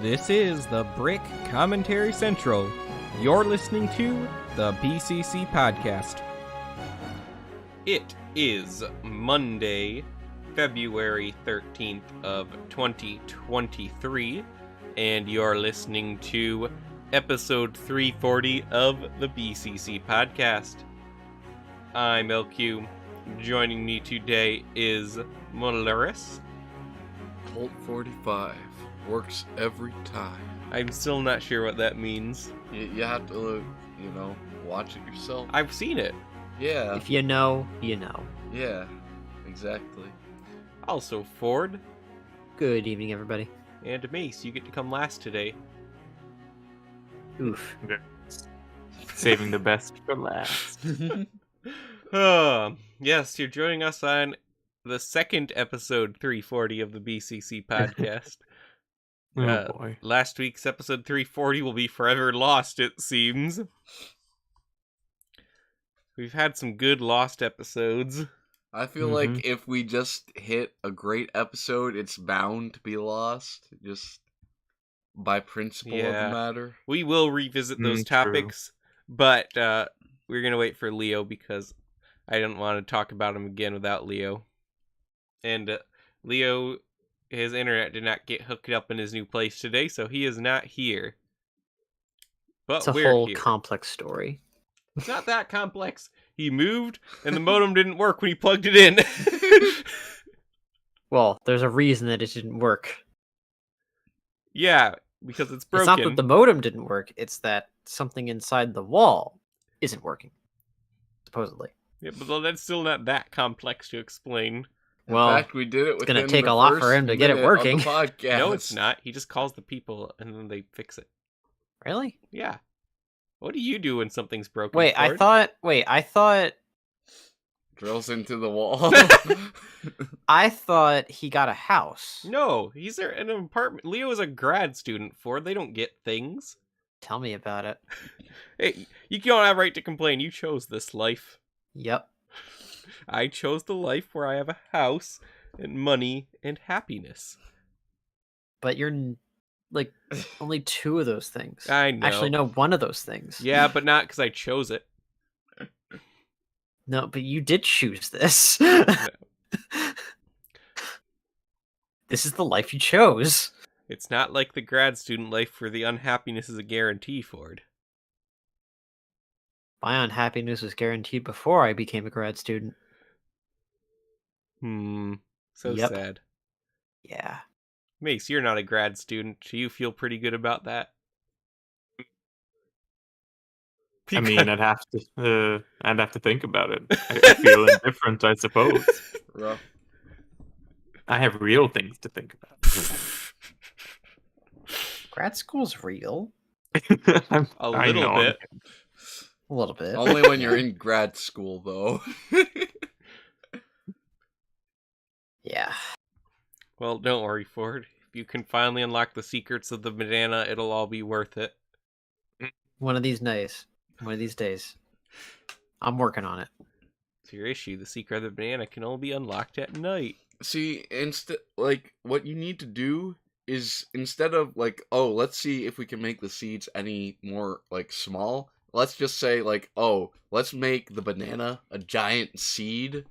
This is the Brick Commentary Central. You're listening to the BCC Podcast. It is Monday, February 13th of 2023, and you're listening to episode 340 of the BCC Podcast. I'm LQ. Joining me today is Molaris. Colt 45 works every time. I'm still not sure what that means. You have to, watch it yourself. I've seen it. Yeah. If you know, you know. Yeah, exactly. Also, Ford Good evening, everybody. and Mace, you get to come last today. Oof. Saving the best for last. Yes, you're joining us on the second episode 340 of the BCC Podcast. Oh boy. Last week's episode 340 will be forever lost, it seems. We've had some good lost episodes. I feel like if we just hit a great episode, it's bound to be lost, just by principle of the matter. We will revisit those True. topics, but we're going to wait for Leo because I don't want to talk about him again without Leo. And Leo, his internet did not get hooked up in his new place today, so he is not here. But It's a we're whole here. complex story. It's not that complex. He moved, and the modem didn't work when he plugged it in. Well, there's a reason that it didn't work. Yeah, because it's broken. It's not that the modem didn't work, it's that something inside the wall isn't working. Supposedly. Yeah, but that's still not that complex to explain. Well, In fact, we did it it's gonna within take the a lot for first him to get it minute of the working. podcast. No, it's not. He just calls the people, and then they fix it. Really? Yeah. What do you do when something's broken? Wait, I Ford? thought Drills into the wall. I thought he got a house. No, he's there in an apartment. Leo is a grad student, Ford. They don't get things. Tell me about it. Hey, you don't have a right to complain. You chose this life. Yep. I chose the life where I have a house and money and happiness. But you're like only two of those things. I know. Actually, no, one of those things. Yeah, but not because I chose it. No, but you did choose this. This is the life you chose. It's not like the grad student life where the unhappiness is a guarantee, Ford. My unhappiness was guaranteed before I became a grad student. So Yep. sad. Yeah. Mace, you're not a grad student. Do you feel pretty good about that? I mean, I'd have to think about it. I feel indifferent, I suppose. Rough. I have real things to think about. Grad school's real. A little bit. A little bit. Only when you're in grad school, though. Yeah. Well, don't worry, Ford. If you can finally unlock the secrets of the banana, it'll all be worth it. One of these days. One of these days. I'm working on it. It's your issue. The secret of the banana can only be unlocked at night. See, what you need to do is, instead of, let's see if we can make the seeds any more, small, let's just say, let's make the banana a giant seed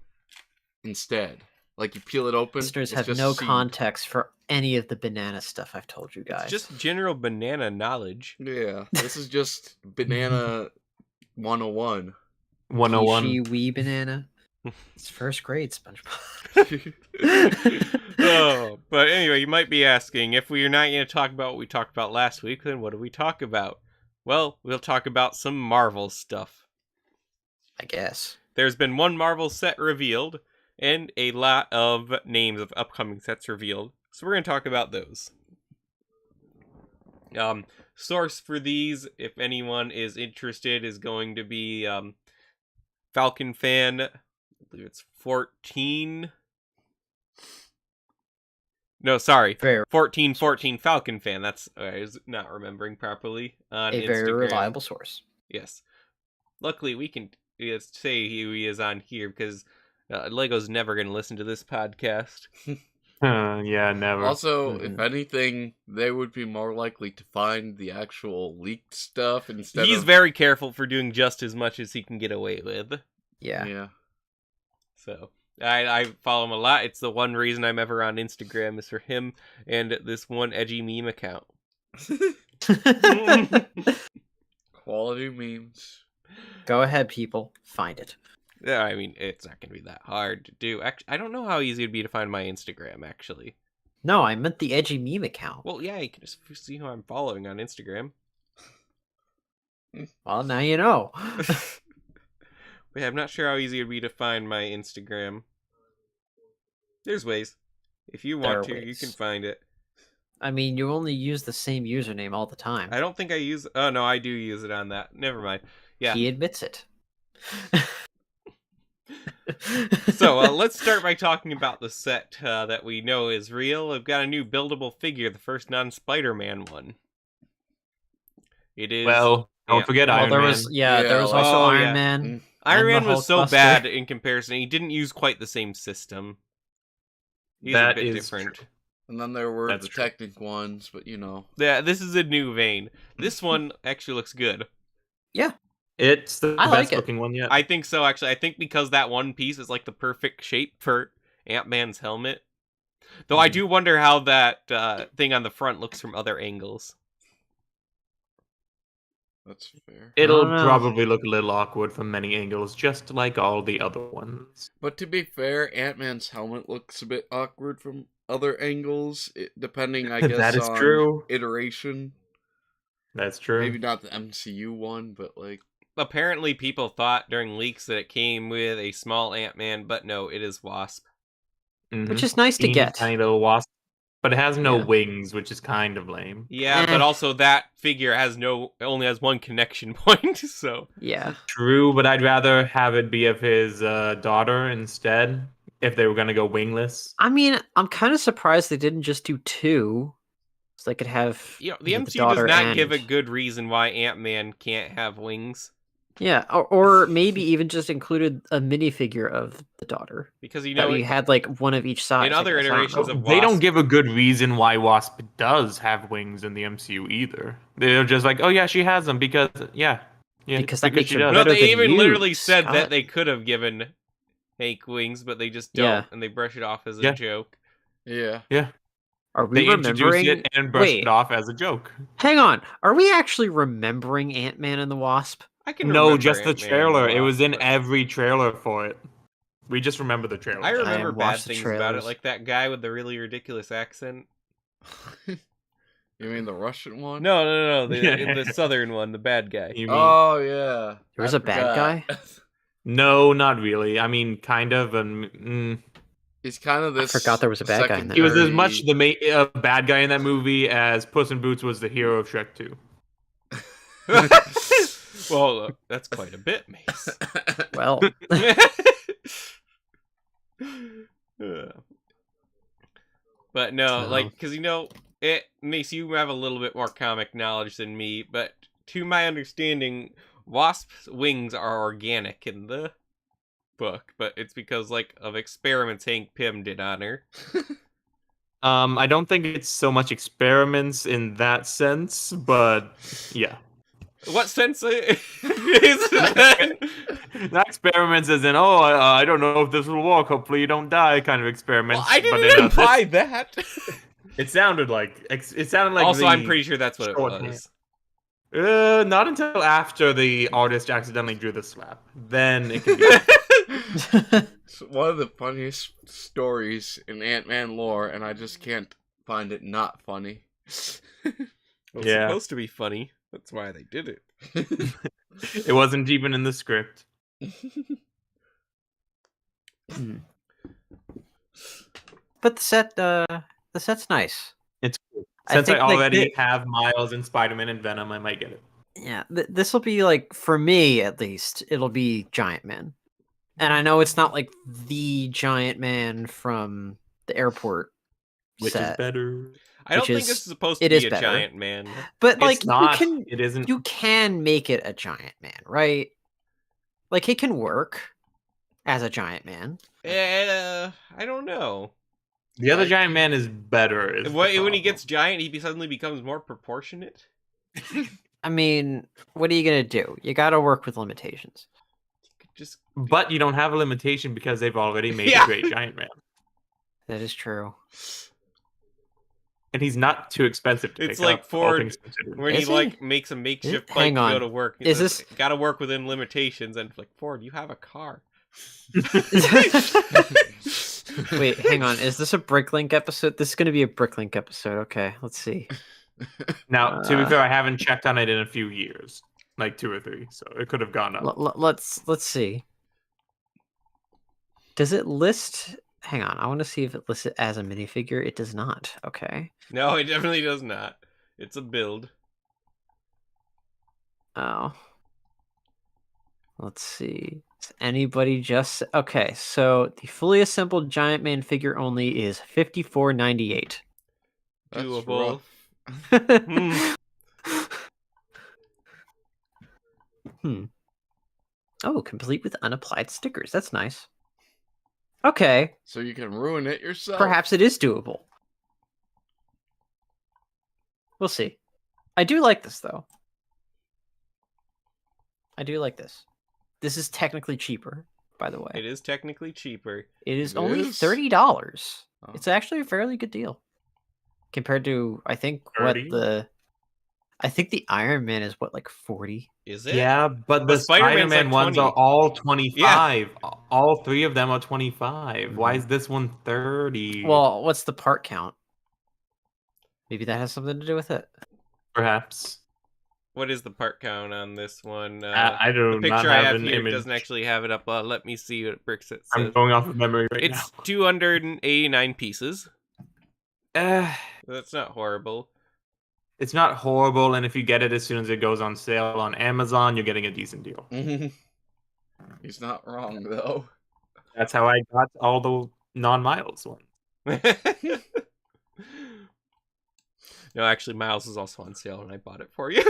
instead. You peel it open. Listeners it's have just no seed. context for any of the banana stuff I've told you guys. It's just general banana knowledge. Yeah, this is just banana 101. 101. She wee banana. It's first grade, SpongeBob. Oh, but anyway, you might be asking, if we are not going to talk about what we talked about last week, then what do we talk about? Well, we'll talk about some Marvel stuff. I guess. There's been one Marvel set revealed, and a lot of names of upcoming sets revealed. So we're going to talk about those. Source for these, if anyone is interested, is going to be Falcon Fan. I believe it's 14. No, sorry. 1414 Falcon Fan. That's I was not remembering properly on A Instagram. very reliable source. Yes. Luckily, we can say who he is on here because Lego's never going to listen to this podcast. Yeah, never. Also, if Mhm. anything, they would be more likely to find the actual leaked stuff instead He's of... very careful for doing just as much as he can get away with. Yeah. Yeah. So I follow him a lot. It's the one reason I'm ever on Instagram is for him and this one edgy meme account. Quality memes. Go ahead, people. Find it. Yeah, I mean, it's not going to be that hard to do. Actually, I don't know how easy it'd be to find my Instagram, actually. No, I meant the edgy meme account. Well, yeah, you can just see who I'm following on Instagram. Well, now you know. Wait, I'm not sure how easy it'd be to find my Instagram. There's ways. If you There want are to, you can ways. find it. I mean, you only use the same username all the time. I don't think I use... Oh, no, I do use it on that. Never mind. Yeah. He admits it. So, let's start by talking about the set that we know is real. We've got a new buildable figure, the first non-Spider-Man one. It is... Well, don't yeah. forget Well, Iron there Man. was Yeah, there was also oh, Iron yeah. Man. Iron and Man the was so Hulkbuster. bad in comparison. He didn't use quite the same system. He's a That bit is different. true. And then there were That's the true. Technic ones, but you know. Yeah, this is a new vein. This one actually looks good. It's the I like best it. looking one yet. I think so, actually. I think because that one piece is like the perfect shape for Ant-Man's helmet. Though I Mhm. do wonder how that thing on the front looks from other angles. That's fair. It'll don't know. probably look a little awkward from many angles, just like all the other ones. But to be fair, Ant-Man's helmet looks a bit awkward from other angles, depending, I guess, That is on true. iteration. That's true. Maybe not the MCU one, but like... Apparently people thought during leaks that it came with a small Ant-Man, but no, it is Wasp. Which is nice to Teeny get. tiny little wasp, but it has no Yeah. wings, which is kind of lame. Yeah, Eh. but also that figure only has one connection point, so... Yeah. True, but I'd rather have it be of his daughter instead. If they were gonna go wingless, I mean, I'm kind of surprised they didn't just do two, so they could have You know, the you know, MCU does daughter not give a and- good reason why Ant-Man can't have wings. Yeah, or maybe even just included a minifigure of the daughter. Because, you That know, you had like one of each side. in other iterations of they don't Wasp- give a good reason why Wasp does have wings in the MCU either. They're just like, oh yeah, she has them because Because that makes she her does. No, better they than even you, literally said Scott. that they could have given Hank wings, but they just don't, Yeah. and they brush it off as a Yeah. joke. Yeah. Yeah, Are we they introduce remembering? it and brush Wait, it off as a joke. hang on. Are we actually remembering Ant-Man and the Wasp? I can No, remember just the Ant-Man and trailer. It Wasp, was in but every trailer for it. We just remember the trailer. I remember haven't bad watched the things about it, trailers. like that guy with the really ridiculous accent. You mean the Russian one? No, the southern one, the bad guy. You mean Oh, yeah. There was I a bad guy? forgot. no, not really. I mean, kind of. And He's kind of this... forgot there was a bad guy in that he was as secondary- much the bad guy in that movie as Puss in Boots was the hero of Shrek 2. Well, that's quite a bit, Mace. Well, But no, So- like, because Mace, you have a little bit more comic knowledge than me, but to my understanding, Wasp's wings are organic in the book, but it's because, like, of experiments Hank Pym did on her. I don't think it's so much experiments in that sense, but yeah. What sense is that? Not experiments as in, oh, I don't know if this will work. Hopefully you don't die kind of experiments. Well, I but didn't in, imply that. It sounded like Also, I'm pretty sure that's what it shorthand. was. Not until after the artist accidentally drew the slap. Then it can be. It's one of the funniest stories in Ant-Man lore, and I just can't find it not funny. Well, it's Yeah. supposed to be funny. That's why they did it. It wasn't even in the script. but the set's nice. It's cool. I Since I, think, like, already have Miles and Spider-Man and Venom, I might get it. Yeah, this will be like, for me at least, it'll be Giant Man. And I know it's not like the Giant Man from the airport Which set, is better. I don't Which think is- this is supposed to it be is a better. giant man. but like It's not. you It isn't. can make it a Giant Man, right? Like it can work as a Giant Man. I don't know. The other giant man is better. Is the When he problem. gets giant, he suddenly becomes more proportionate. I mean, what are you gonna do? You gotta work with limitations. Just But you don't have a limitation because they've already made Yeah. a great giant man. That is true. And he's not too expensive to It's pick like up, all Ford things considered. when Is he like he? makes a makeshift bike Hang to go on. to work. Is this- got to work within limitations? And like Ford, you have a car. Wait, hang on. Is this a Bricklink episode? This is gonna be a Bricklink episode. Okay, let's see. Now, to be fair, I haven't checked on it in a few years, like 2 or 3, so it could have gone up. Let's see. Does it list? Hang on. I want to see if it lists it as a minifigure. It does not. Okay. No, it definitely does not. It's a build. Oh. Let's see. Is anybody just okay? So the fully assembled giant man figure only is $54.98. That's Doable. rough. Oh, complete with unapplied stickers. That's nice. Okay, So you can ruin it yourself. perhaps it is doable. We'll see. I do like this though. I do like this. This is technically cheaper, by the way. It is technically cheaper. It is It only is? $30. Oh. It's actually a fairly good deal compared to I think what 30? I think the Iron Man is what like 40. Is it? Yeah, but But the Spider-Man's Spider-Man like ones 20. are all 25. All 3 of them are 25. Why is this one 30? Well, what's the part count? Maybe that has something to do with it. Perhaps. What is the part count on this one? I The do not picture I have have an here image. doesn't actually have it up. Let me see what Bricks it I'm says. going off of memory right It's 289 pieces. now. That's not horrible. It's not horrible, and if you get it as soon as it goes on sale on Amazon, you're getting a decent deal. He's not wrong though. That's how I got all the non-Miles ones. No, actually, Miles is also on sale, and I bought it for you.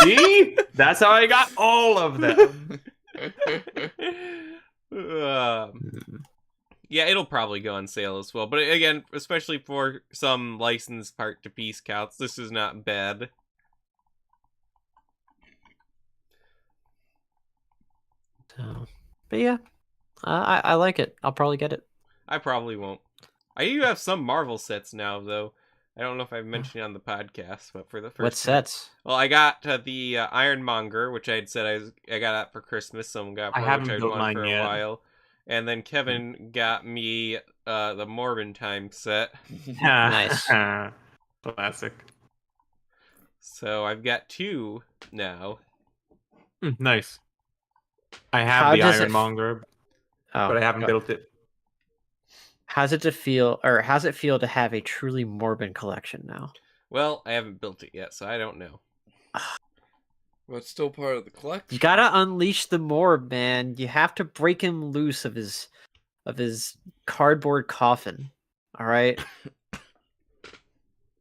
See? That's how I got all of them. Yeah, it'll probably go on sale as well. But again, especially for some licensed part-to-piece counts, this is not bad. So, but yeah, I like it. I'll probably get it. I probably won't. I do have some Marvel sets now, though. I don't know if I've mentioned it on the podcast, but for the first What time- sets? Well, I got the Ironmonger, which I had said I got that for Christmas. Someone got I for haven't which I'd built wanted mine for a yet. while. And then Kevin got me the Morbin Time set. Nice. Classic. So I've got 2 now. Nice. I have How the does it Ironmonger, Oh, but I haven't go- built it. How's it feel to have a truly Morbin collection now? Well, I haven't built it yet, so I don't know. But it's still part of the collection. You gotta unleash the Morb, man. You have to break him loose of his cardboard coffin. All right.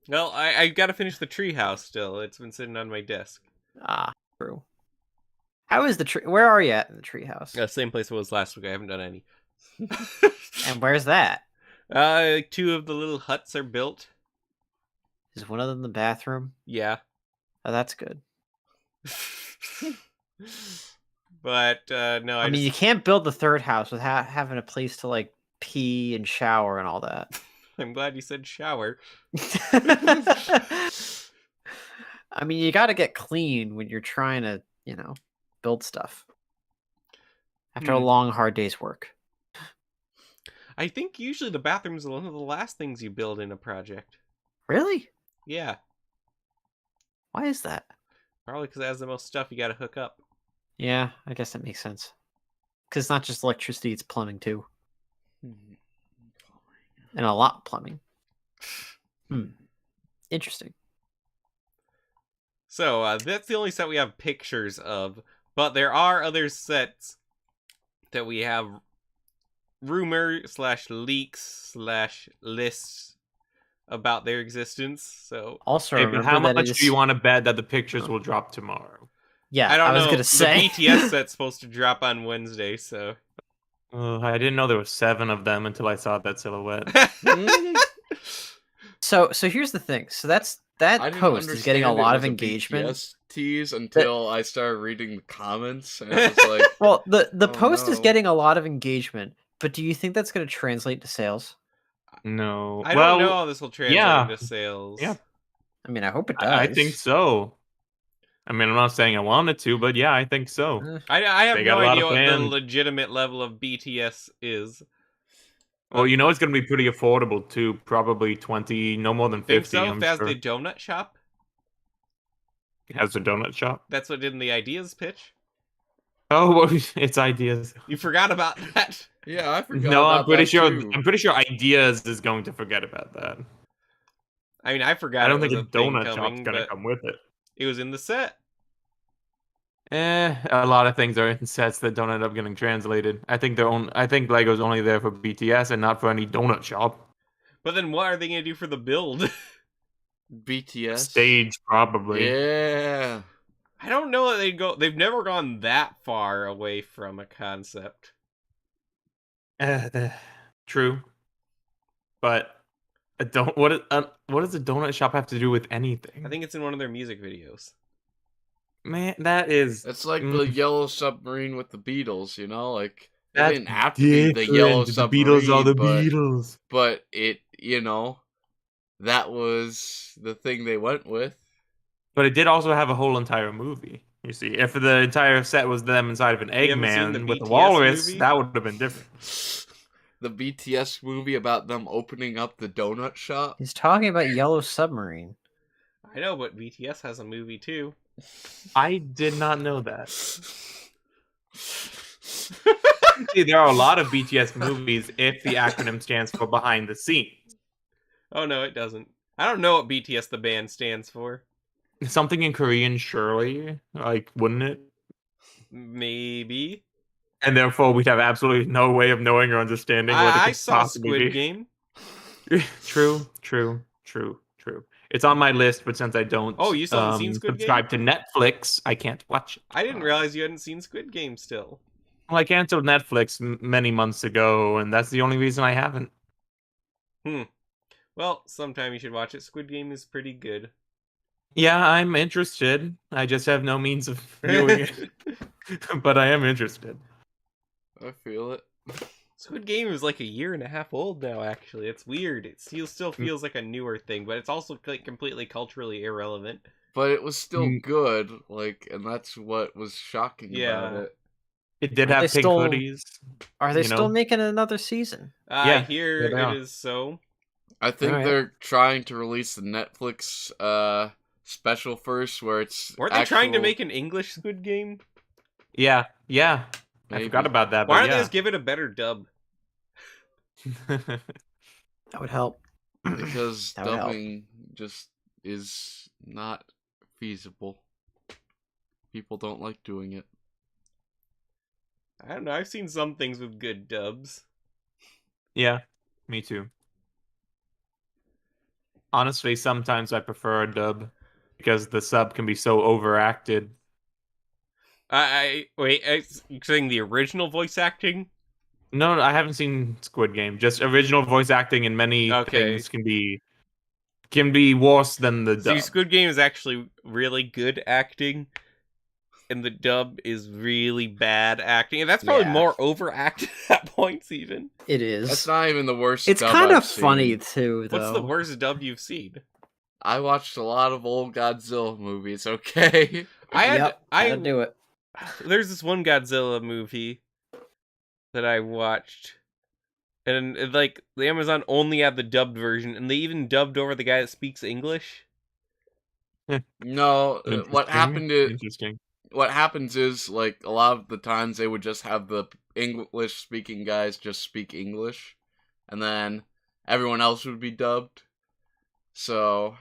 Well, I got to finish the treehouse still. It's been sitting on my desk. Ah, true. How is the tree? Where are you at in the treehouse? Same place it was last week. I haven't done any. And where's that? 2 of the little huts are built. Is one of them the bathroom? Yeah. Oh, that's good. But no, I mean, you can't build the third house without having a place to like pee and shower and all that. I'm glad you said shower. I mean, you got to get clean when you're trying to, build stuff after a long, hard day's work. I think usually the bathroom is one of the last things you build in a project. Really? Yeah, Why is that? probably because it has the most stuff you got to hook up. Yeah, I guess that makes sense. Because it's not just electricity, it's plumbing too. And a lot of plumbing. Interesting. So that's the only set we have pictures of, but there are other sets that we have rumor/leaks/lists about their existence. So Also, Hey, but remember how that much it is... do you want to bet that the pictures will drop tomorrow? Yeah, I don't was know. gonna say The BTS set's supposed to drop on Wednesday, so I didn't know there were 7 of them until I saw that silhouette. So here's the thing. So I that didn't post is getting a understand it lot was of a engagement. BTS tease until I started reading the comments, and it was like, Well, the oh, post is no. getting a lot of engagement, but do you think that's going to translate to sales? No. I don't Well, know how this will translate yeah. into sales. Yeah. I mean, I hope it I think does. so. I mean, I'm not saying I wanted to, but yeah, I think so. Eh, I have They no got a lot idea of what the fans. legitimate level of BTS is. Well, you know it's going to be pretty affordable too. Probably 20, no more than Think 50, so? I'm If it has sure. the donut shop? It has a donut shop. That's what did in the ideas pitch. Oh, well, it's ideas. You forgot about that. Yeah, I forgot No, about that too. I'm pretty sure ideas is going to forget about that. I mean, I I forgot it don't think was a a thing donut shop's coming, going to but come with it. it was in the set. A lot of things are in sets that don't end up getting translated. I think Lego's only there for BTS and not for any donut shop. But then what are they going to do for the build? BTS. Stage, probably. Yeah. I don't know that they've never gone that far away from a concept. True. But what does a donut shop have to do with anything? I think it's in one of their music videos. Man, that is It's like the Yellow Submarine with the Beatles, you know? Like, it that's didn't have to be the Yellow different. The Beatles are Submarine, the but, Beatles. but it, you know, that was the thing they went with. But it did also have a whole entire movie. You see, if the entire set was them inside of an You haven't seen the Eggman with the BTS walrus, movie? that would have been different. The BTS movie about them opening up the donut shop. He's talking about Yellow Submarine. I know, but BTS has a movie too. I did not know that. See, there are a lot of BTS movies if the acronym stands for behind the scenes. Oh no, it doesn't. I don't know what BTS the band stands for. Something in Korean, surely, like, wouldn't it? Maybe. And therefore, we'd have absolutely no way of knowing or understanding what it I could saw possibly Squid be. Game. True. It's on my list, but since I don't Oh, you still haven't seen Squid subscribe to Netflix, I can't watch it. I didn't realize you hadn't seen Squid Game still. Well, I canceled Netflix many months ago, and that's the only reason I haven't. Well, sometime you should watch it. Squid Game is pretty good. Yeah, I'm interested. I just have no means of viewing it. But I am interested. I feel it. Squid Game is like a year and a half old now, actually. It's weird. It still feels like a newer thing, but it's also like completely culturally irrelevant. But it was still Mm. good, like, and that's what was shocking Yeah. about it. It did Are have they pink still- hoodies. Are they You know? still making another season? I Yeah, hear yeah, they it are. is so. I think Alright. they're trying to release the Netflix special first, where it's Weren't they trying to actual- make an English Squid Game? Yeah. I Maybe. forgot about that, Why but don't they yeah. just give it a better dub? That would help. because That would help. dubbing just is not feasible. People don't like doing it. I don't know. I've seen some things with good dubs. Yeah, me too. Honestly, sometimes I prefer a dub because the sub can be so overacted. Wait. You're saying the original voice acting? No, I haven't seen Squid Game. Just original voice acting in many Okay. things can be worse than the See, dub. Squid Game is actually really good acting, and the dub is really bad acting, and that's probably Yeah. more overacted at points even. It is. That's not even the worst. It's dub kind I've of funny seen. too, though. What's the worst dub you've seen? I watched a lot of old Godzilla movies. Okay. Yep, that'd do it. There's this one Godzilla movie that I watched, and like the Amazon only had the dubbed version, and they even dubbed over the guy that speaks English. No, what Interesting. happens is, like, a lot of the times they would just have the English speaking guys just speak English, and then everyone else would be dubbed. So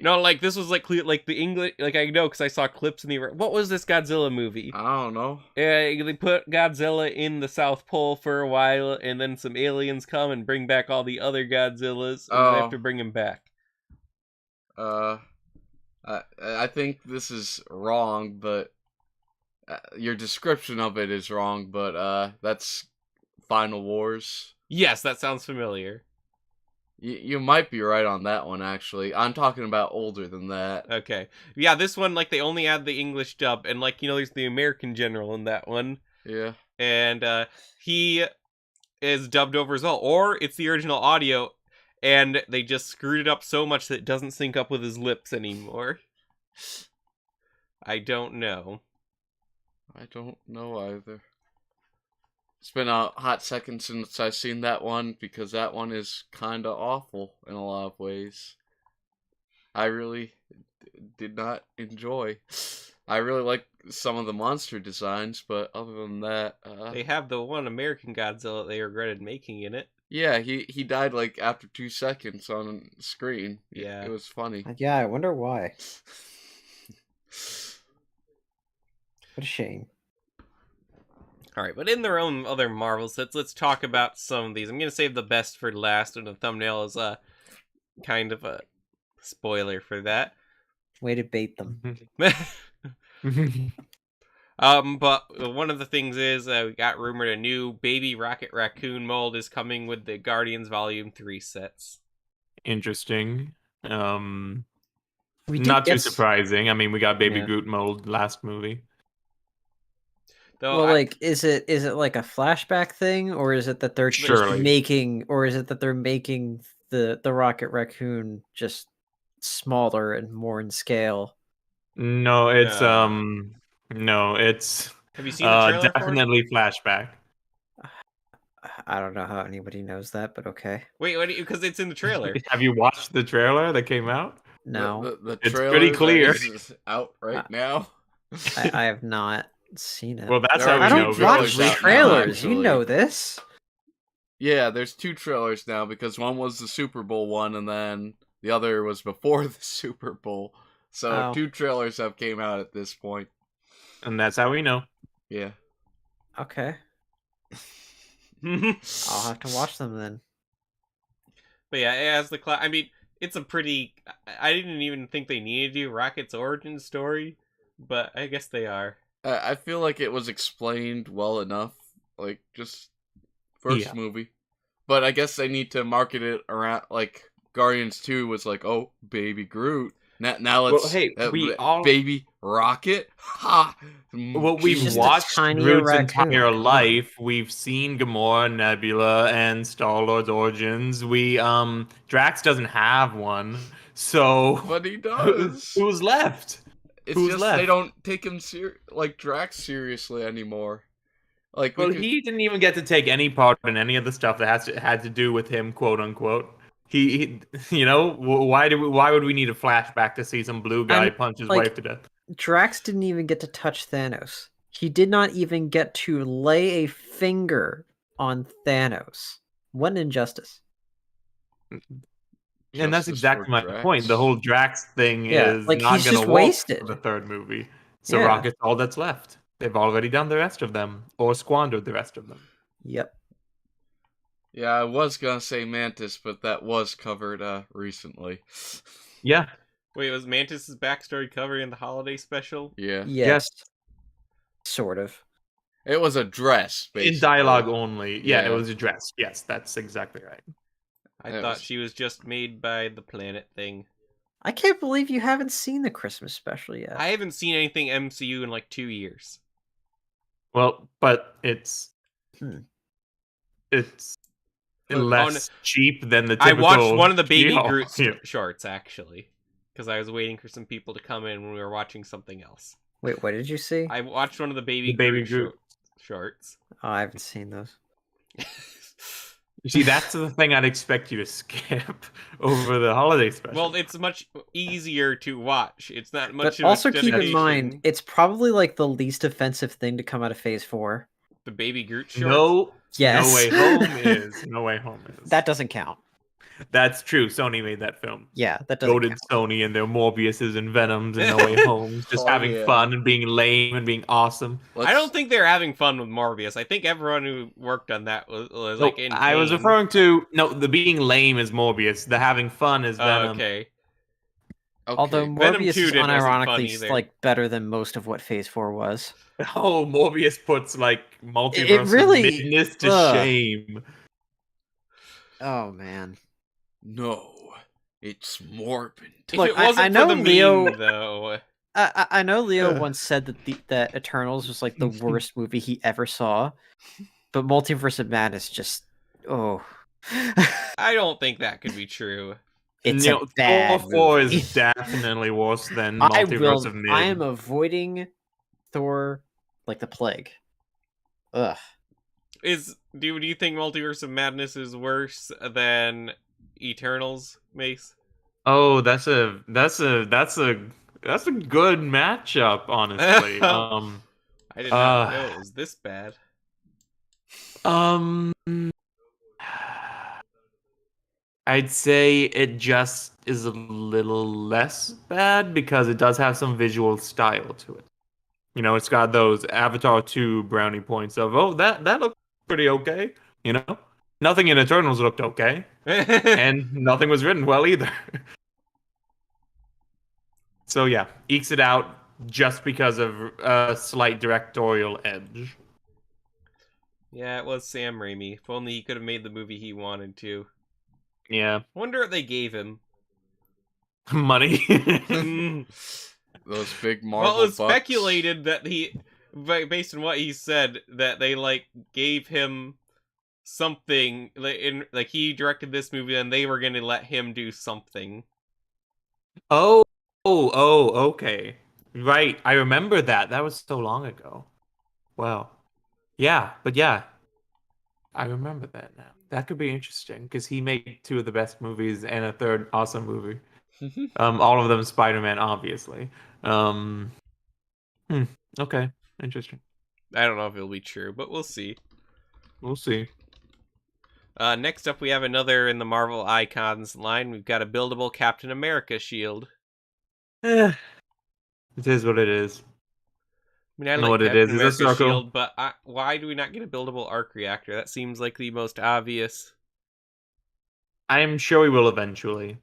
No, like this was like like the English, like I know because I saw clips in the. What was this Godzilla movie? I don't know. They put Godzilla in the South Pole for a while, and then some aliens come and bring back all the other Godzillas, and they have to bring him back. I think this is wrong, but Your description of it is wrong, but that's Final Wars. Yes, that sounds familiar. You might be right on that one, actually. I'm talking about older than that. Okay. Yeah, this one, like, they only had the English dub, and, like, there's the American general in that one. Yeah. And he is dubbed over as well. Or it's the original audio, and they just screwed it up so much that it doesn't sync up with his lips anymore. I don't know. I don't know either. It's been a hot second since I've seen that one, because that one is kinda awful in a lot of ways. I really did not enjoy. I really like some of the monster designs, but other than that, They have the one American Godzilla they regretted making in it. yeah, he died like after 2 seconds on screen. Yeah. It was funny. Yeah, I wonder why. What a shame. Alright, but in their own other Marvel sets, let's talk about some of these. I'm going to save the best for last, and the thumbnail is kind of a spoiler for that. Way to bait them. But one of the things is we got rumored a new Baby Rocket Raccoon mold is coming with the Guardians Volume 3 sets. Interesting. We did Not too get surprising. I mean, we got Baby Yeah. Groot mold last movie. Though Well, like, is it like a flashback thing, or is it that they're just Surely. making the Rocket Raccoon just smaller and more in scale? No, it's No. no, it's have you seen the trailer for it? definitely flashback. I don't know how anybody knows that, but okay. Wait, because it's in the trailer. Have you watched the trailer that came out? No, The It's trailer pretty that clear. is out right now. I have not seen it. Well, that's There how are we I two know. don't trailers watch out now, trailers. You actually. know this. Yeah, there's 2 trailers now, because one was the Super Bowl one, and then the other was before the Super Bowl. So Oh. 2 trailers have came out at this point. And that's how we know. Yeah. Okay, I'll have to watch them then. But yeah, as the I mean, it's a pretty. I didn't even think they needed to do Rocket's origin story, but I guess they are. I feel like it was explained well enough, like, just first Yeah. movie. But I guess they need to market it around, like, Guardians 2 was like, oh, Baby Groot. Now let's, Well, hey, we all- Baby Rocket? Ha! Well, He's we've just a watched tinier Groot's raccoon. entire Come on. life. We've seen Gamora, Nebula, and Star-Lord's origins. Drax doesn't have one, so But he does. who's left? It's Who's just left? they don't take him like Drax seriously anymore. Like, Well, he didn't even get to take any part in any of the stuff that had to do with him, quote unquote. He why would we need a flashback to see some blue guy I'm- punch his like- wife to death? Drax didn't even get to touch Thanos. He did not even get to lay a finger on Thanos. What an injustice. And that's Justice exactly for my Drax. point. The whole Drax thing Yeah, is like, not he's going to just work wasted. for the third movie. So Yeah. Rocket's all that's left. They've already done the rest of them, or squandered the rest of them. Yep. Yeah, I was gonna say Mantis, but that was covered recently. Yeah. Wait, was Mantis's backstory covered in the holiday special? Yeah. Yes. Sort of. It was a dress, basically. In dialogue only. Yeah, Yeah. it was addressed. Yes, that's exactly right. I It thought was- she was just made by the planet thing. I can't believe you haven't seen the Christmas special yet. I haven't seen anything MCU in like 2 years. Well, but it's Hmm. it's But less cheap than the I typical watched one of the Baby She-Hulk. Groot Yeah. shorts, actually. Because I was waiting for some people to come in when we were watching something else. Wait, what did you see? I watched one of the Baby, The Baby Groot, Groot. shorts. Oh, I haven't seen those. You see, that's the thing I'd expect you to skip over the holiday special. Well, it's much easier to watch. It's not much But of a also keep in dedication. mind, it's probably like the least offensive thing to come out of Phase 4. The Baby Groot shorts. no, Yes. No Way Home is. No Way Home is. That doesn't count. That's true. Sony made that film. Yeah, that doesn't Goated count. Sony and their Morbiuses and Venoms and No Way Homes, just Oh, having yeah. fun and being lame and being awesome. I don't think they're having fun with Morbius. I think everyone who worked on that was No, like in I was pain. referring to the being lame is Morbius. The having fun is Oh, Venom. okay. Okay. Although Venom Morbius 2 is wasn't unironically funny either. like better than most of what Phase 4 was. Oh, Morbius puts like It multiverse really- of midness to ugh. shame. Oh man. No, it's morbid. If Look, it wasn't I know for the Leo- meme, though. I know Leo once said that Eternals was like the worst movie he ever saw, but Multiverse of Madness just I don't think that could be true. it's You a know, bad Thor 4 movie. is definitely worse than I Multiverse of I Mid. am avoiding Thor like the plague. Ugh. Do you think Multiverse of Madness is worse than Eternals, Mace? Oh, that's a good matchup, honestly. I did not know it was this bad. Um, I'd say it just is a little less bad because it does have some visual style to it. You know, it's got those Avatar 2 brownie points of, oh, that looked pretty okay. You know, nothing in Eternals looked okay, and nothing was written well either. So yeah, ekes it out just because of a slight directorial edge. Yeah, it was Sam Raimi. If only he could have made the movie he wanted to. Yeah, I wonder what they gave him. money. Mm. Those big Marvel Well, it was bucks. speculated that based on what he said, that they like gave him something like he directed this movie, and they were gonna let him do something. Okay. Right, I remember that. That was so long ago. Wow. Yeah, but yeah, I remember that now. That could be interesting because he made two of the best movies and a third awesome movie. All of them Spider-Man, obviously. Um, okay, interesting. I don't know if it'll be true, but we'll see. We'll see. Next up, we have another in the Marvel Icons line. We've got a buildable Captain America shield. It is what it is. I mean, I know like what it Captain is. It's a America's circle. shield, but why do we not get a buildable arc reactor? That seems like the most obvious. I'm sure we will eventually.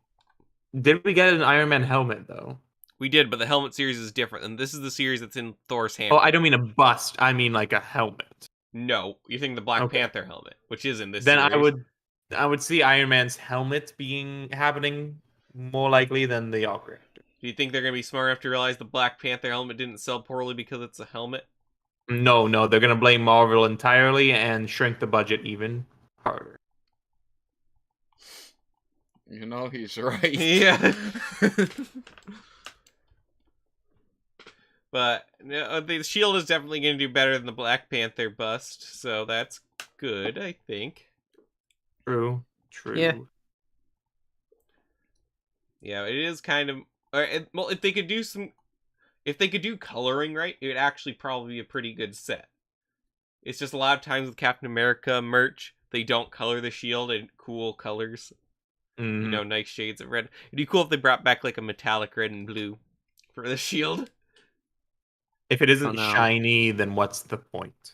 Did we get an Iron Man helmet though? We did, but the helmet series is different, and this is the series that's in Thor's hammer. Oh, I don't mean a bust. I mean like a helmet. No, you think the Black Okay. Panther helmet, which is in this Then series. I would see Iron Man's helmet happening more likely than the arc reactor. Do you think they're gonna be smart enough to realize the Black Panther helmet didn't sell poorly because it's a helmet? No, they're gonna blame Marvel entirely and shrink the budget even harder. You know, he's right. Yeah. But no, the shield is definitely going to do better than the Black Panther bust, so that's good, I think. True. Yeah. Yeah, it is kind of. Well, if they could do coloring right, it would actually probably be a pretty good set. It's just a lot of times with Captain America merch, they don't color the shield in cool colors. Mm. You know, nice shades of red. It'd be cool if they brought back like a metallic red and blue for the shield. If it isn't no. shiny, then what's the point?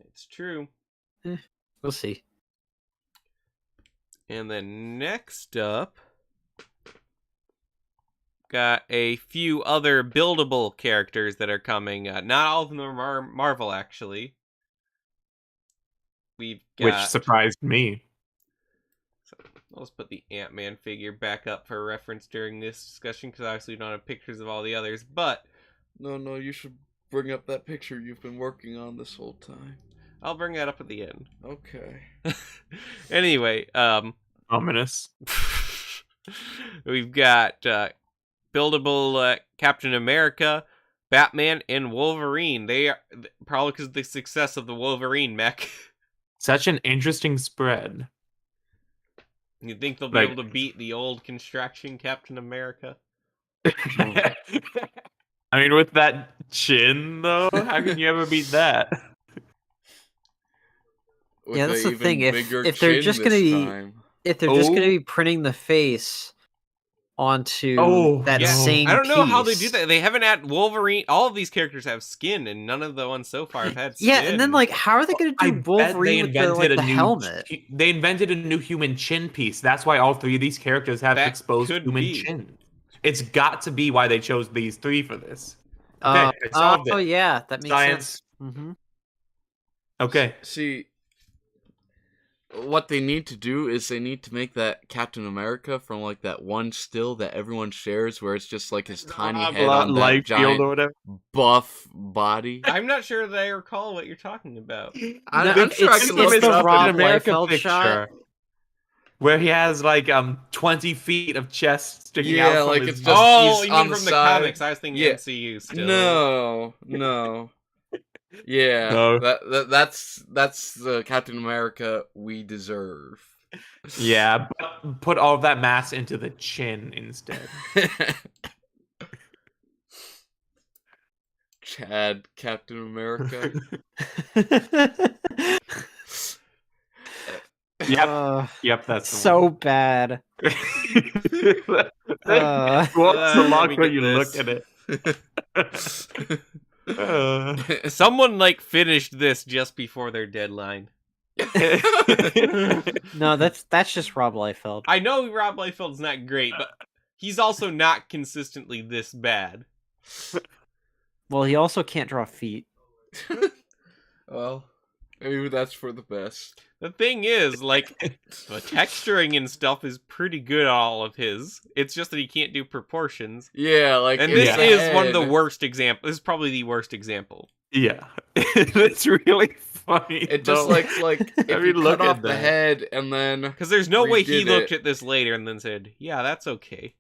It's true. We'll see. And then next up, got a few other buildable characters that are coming. Not all of them are Marvel, actually. We've got... Which surprised me. So, let's put the Ant-Man figure back up for reference during this discussion, because obviously we don't have pictures of all the others, but... No, you should bring up that picture you've been working on this whole time. I'll bring that up at the end. Okay. Anyway, Ominous. we've got buildable Captain America, Batman, and Wolverine. They are probably because of the success of the Wolverine mech. Such an interesting spread. You think they'll be able to beat the old construction Captain America? I mean, with that chin, though, how can you ever beat that? With Yeah, that's the even thing. bigger If they're chin just gonna this be time. if they're just gonna be printing the face, onto that Yeah, same I don't know how they piece. do that. They haven't had Wolverine. All of these characters have skin, and none of the ones so far have had skin. Yeah, and then like, how are they going to I do bet Wolverine with the helmet? They invented a new human chin piece. That's why all three of these characters have That exposed could human be. chin. It's got to be why they chose these three for this. Okay, I solved it. Yeah, that makes Science. sense. Mm-hmm. Okay. See, what they need to do is they need to make that Captain America from like that one still that everyone shares, where it's just like his tiny head on that Life field or giant whatever. buff body. I'm not sure that I recall what you're talking about. I'm sure I it's can look it the up. Rob America Liefeld picture shot. where he has like 20 feet of chest sticking Yeah, out from like his it's just- Oh, he's you on mean the from the side. comics? I was thinking Yeah. MCU still. No. Yeah, No. that's the Captain America we deserve. Yeah, but put all of that mass into the chin instead. Chad, Captain America. Yep, that's the so one. bad. What's let the me lock get when you this. look at it? Someone like finished this just before their deadline. No, that's just Rob Liefeld. I know Rob Liefeld's not great, but he's also not consistently this bad. Well, he also can't draw feet. Well, maybe that's for the best. The thing is, like, the texturing and stuff is pretty good on all of his. It's just that he can't do proportions. Yeah, like And in this the is one of the head, worst examples. This is probably the worst example. Yeah, it's really funny. It just though. like if I you mean, look cut at off the that. head and then Because there's no way he redid looked it. at this later and then said, yeah, that's okay.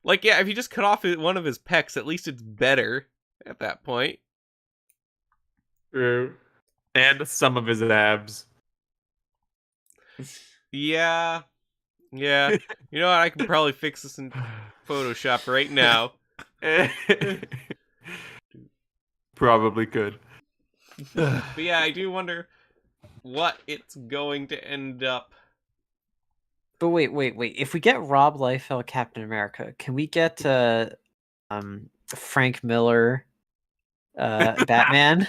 Like, yeah, if you just cut off one of his pecs, at least it's better at that point. True. And some of his abs. Yeah. Yeah. You know what? I can probably fix this in Photoshop right now. Probably could. But yeah, I do wonder what it's going to end up. But wait. If we get Rob Liefeld Captain America, can we get Frank Miller Batman?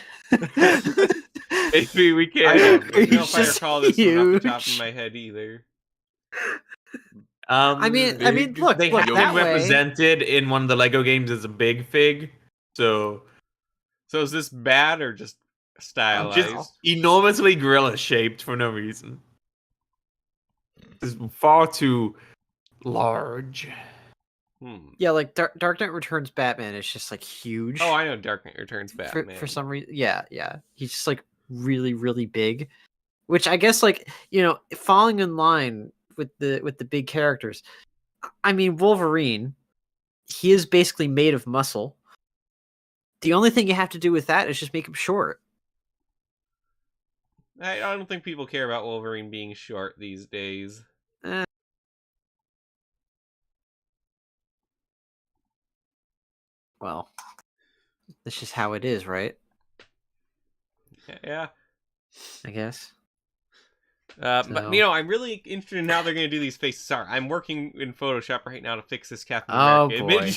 Maybe we I can. don't know if I just recall this one off the top of huge. my head either. I mean, look, they look, have that him way- represented in one of the Lego games as a big fig, so So is this bad or just stylized? just enormously gorilla shaped for no reason. It's far too large. Yeah, like Dark Knight Returns Batman is just like huge. Oh, I know Dark Knight Returns Batman. For some reason. Yeah. He's just like really, really big. Which I guess, like, you know, falling in line with the big characters. I mean, Wolverine, he is basically made of muscle. The only thing you have to do with that is just make him short. I don't think people care about Wolverine being short these days. Well, that's just how it is, right? Yeah. I guess. But, So- you know, I'm really interested in how they're going to do these faces. Sorry, I'm working in Photoshop right now to fix this Captain Oh, America boy.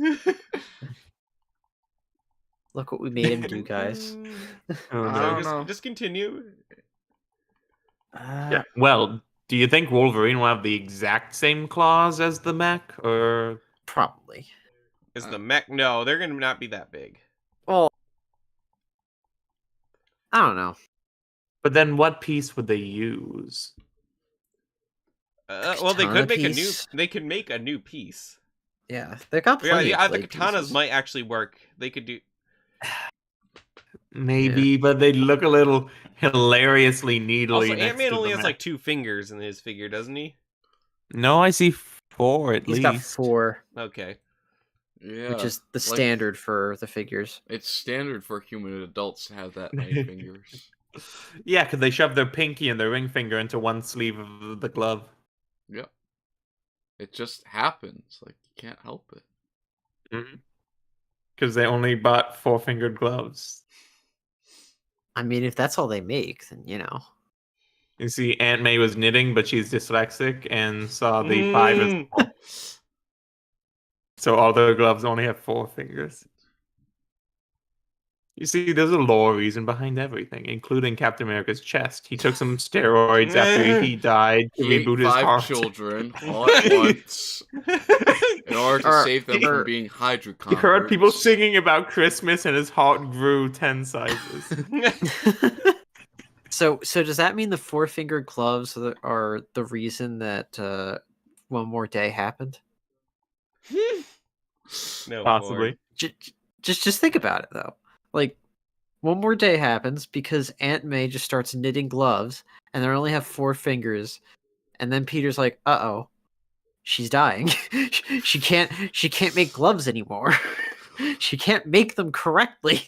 image. Look what we made him do, guys. Oh, I no. don't know. Just continue. Yeah. Well, do you think Wolverine will have the exact same claws as the mech, or Probably. Is the mech? No, they're going to not be that big. Well, I don't know. but then what piece would they use? Well, they Katana could make piece? They could make a new piece. Yeah, they got Yeah, plenty. yeah, of the blade katanas pieces. might actually work. They could do. Maybe, but they look a little hilariously needly. Also, next Ant-Man to only the has mech. like 2 fingers in his figure, doesn't he? No, I see 4 at He's least. got 4, Okay. Yeah, which is the like- standard for the figures. it's standard for human adults to have that many fingers. Yeah, because they shove their pinky and their ring finger into one sleeve of the glove. Yep. It just happens. Like, you can't help it. Because they only bought 4-fingered gloves. I mean, if that's all they make, then you know. You see, Aunt May was knitting, but she's dyslexic and saw the 5 as small. So all the gloves only have 4 fingers. You see, there's a lore reason behind everything, including Captain America's chest. He took some steroids after he died to He ate reboot his 5 heart. children all at once in order to save them from being Hydra He heard people converts. singing about Christmas, and his heart grew 10 sizes. So does that mean the 4-finger gloves are the reason that One More Day happened? No, Possibly. Just think about it though. Like, One More Day happens because Aunt May just starts knitting gloves, and they only have 4 fingers, and then Peter's like, "Uh-oh, she's dying. she can't make gloves anymore. She can't make them correctly.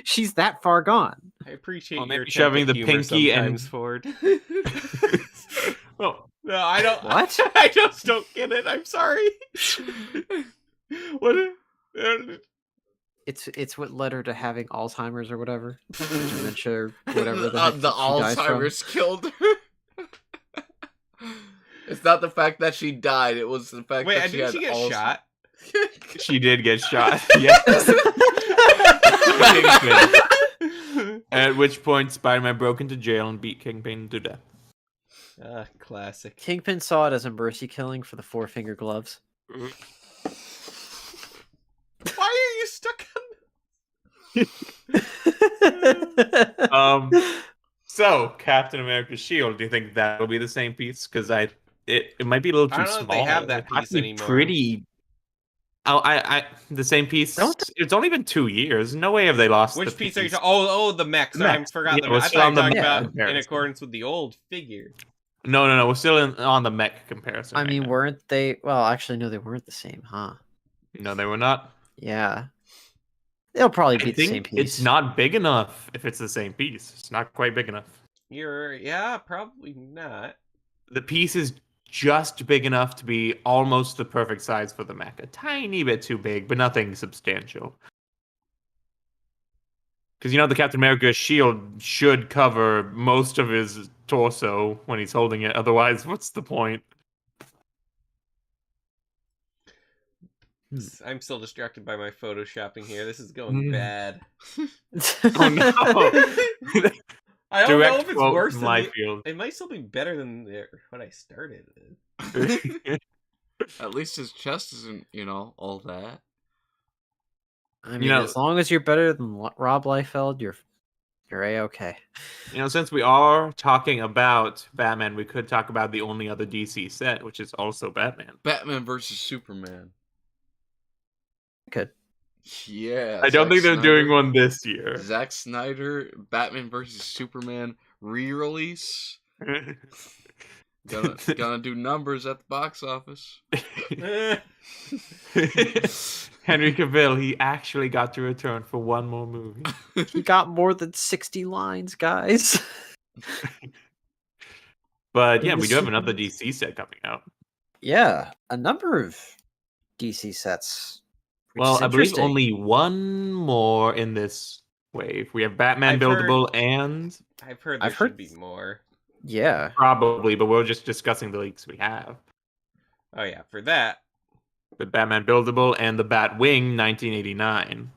She's that far gone." I appreciate Well, your maybe shoving attempt at the humor pinky and- sometimes, Ford. Well, No, I don't. What? I just don't get it. I'm sorry. What? It's what led her to having Alzheimer's or whatever, dementia or whatever the heck the she dies from. Alzheimer's killed her. It's not the fact that she died; it was the fact Wait, that she did had she get Alzheimer's. shot? she did get shot. Yes. At which point, Spider-Man broke into jail and beat Kingpin to death. Classic. Kingpin saw it as a mercy killing for the 4-finger gloves. Why are you stuck on? So Captain America's shield. Do you think that'll be the same piece? Because it might be a little too I don't know small. if they have that It might piece be anymore. Pretty. Oh, the same piece. It's only been 2 years. No way have they lost. Which the piece are you talking? Oh, the mechs. The I mechs. forgot Yeah, the we're mechs. I still thought on you were the talking mech about in comparison. accordance with the old figure. No. We're still on the mech comparison. I right mean, now. weren't they? Well, actually, no, they weren't the same, huh? No, they were not. Yeah, they'll probably be I the same think piece. it's not big enough. If it's the same piece, it's not quite big enough. Yeah, probably not. The piece is just big enough to be almost the perfect size for the mech. A tiny bit too big, but nothing substantial. Because the Captain America shield should cover most of his torso when he's holding it. Otherwise, what's the point? I'm still distracted by my photoshopping here. This is going bad. Oh no! I don't Direct know if it's quote worse from than Liefeld. It might still be better than what I started with. At least his chest isn't, all that. I mean, as long as you're better than Rob Liefeld, you're a-okay. Since we are talking about Batman, we could talk about the only other DC set, which is also Batman. Batman versus Superman. Good. Yeah. I don't Zack think they're doing Snyder- one this year. Zack Snyder, Batman versus Superman re-release. Gonna do numbers at the box office. Henry Cavill, he actually got to return for one more movie. He got more than 60 lines, guys. But yeah, we do have another DC set coming out. Yeah, a number of DC sets. which Well, is I believe interesting. only one more in this wave. We have Batman I've buildable and I've heard there should be more. Yeah. probably, but we're just discussing the leaks we have. Oh yeah, for that. The Batman buildable and the Batwing 1989.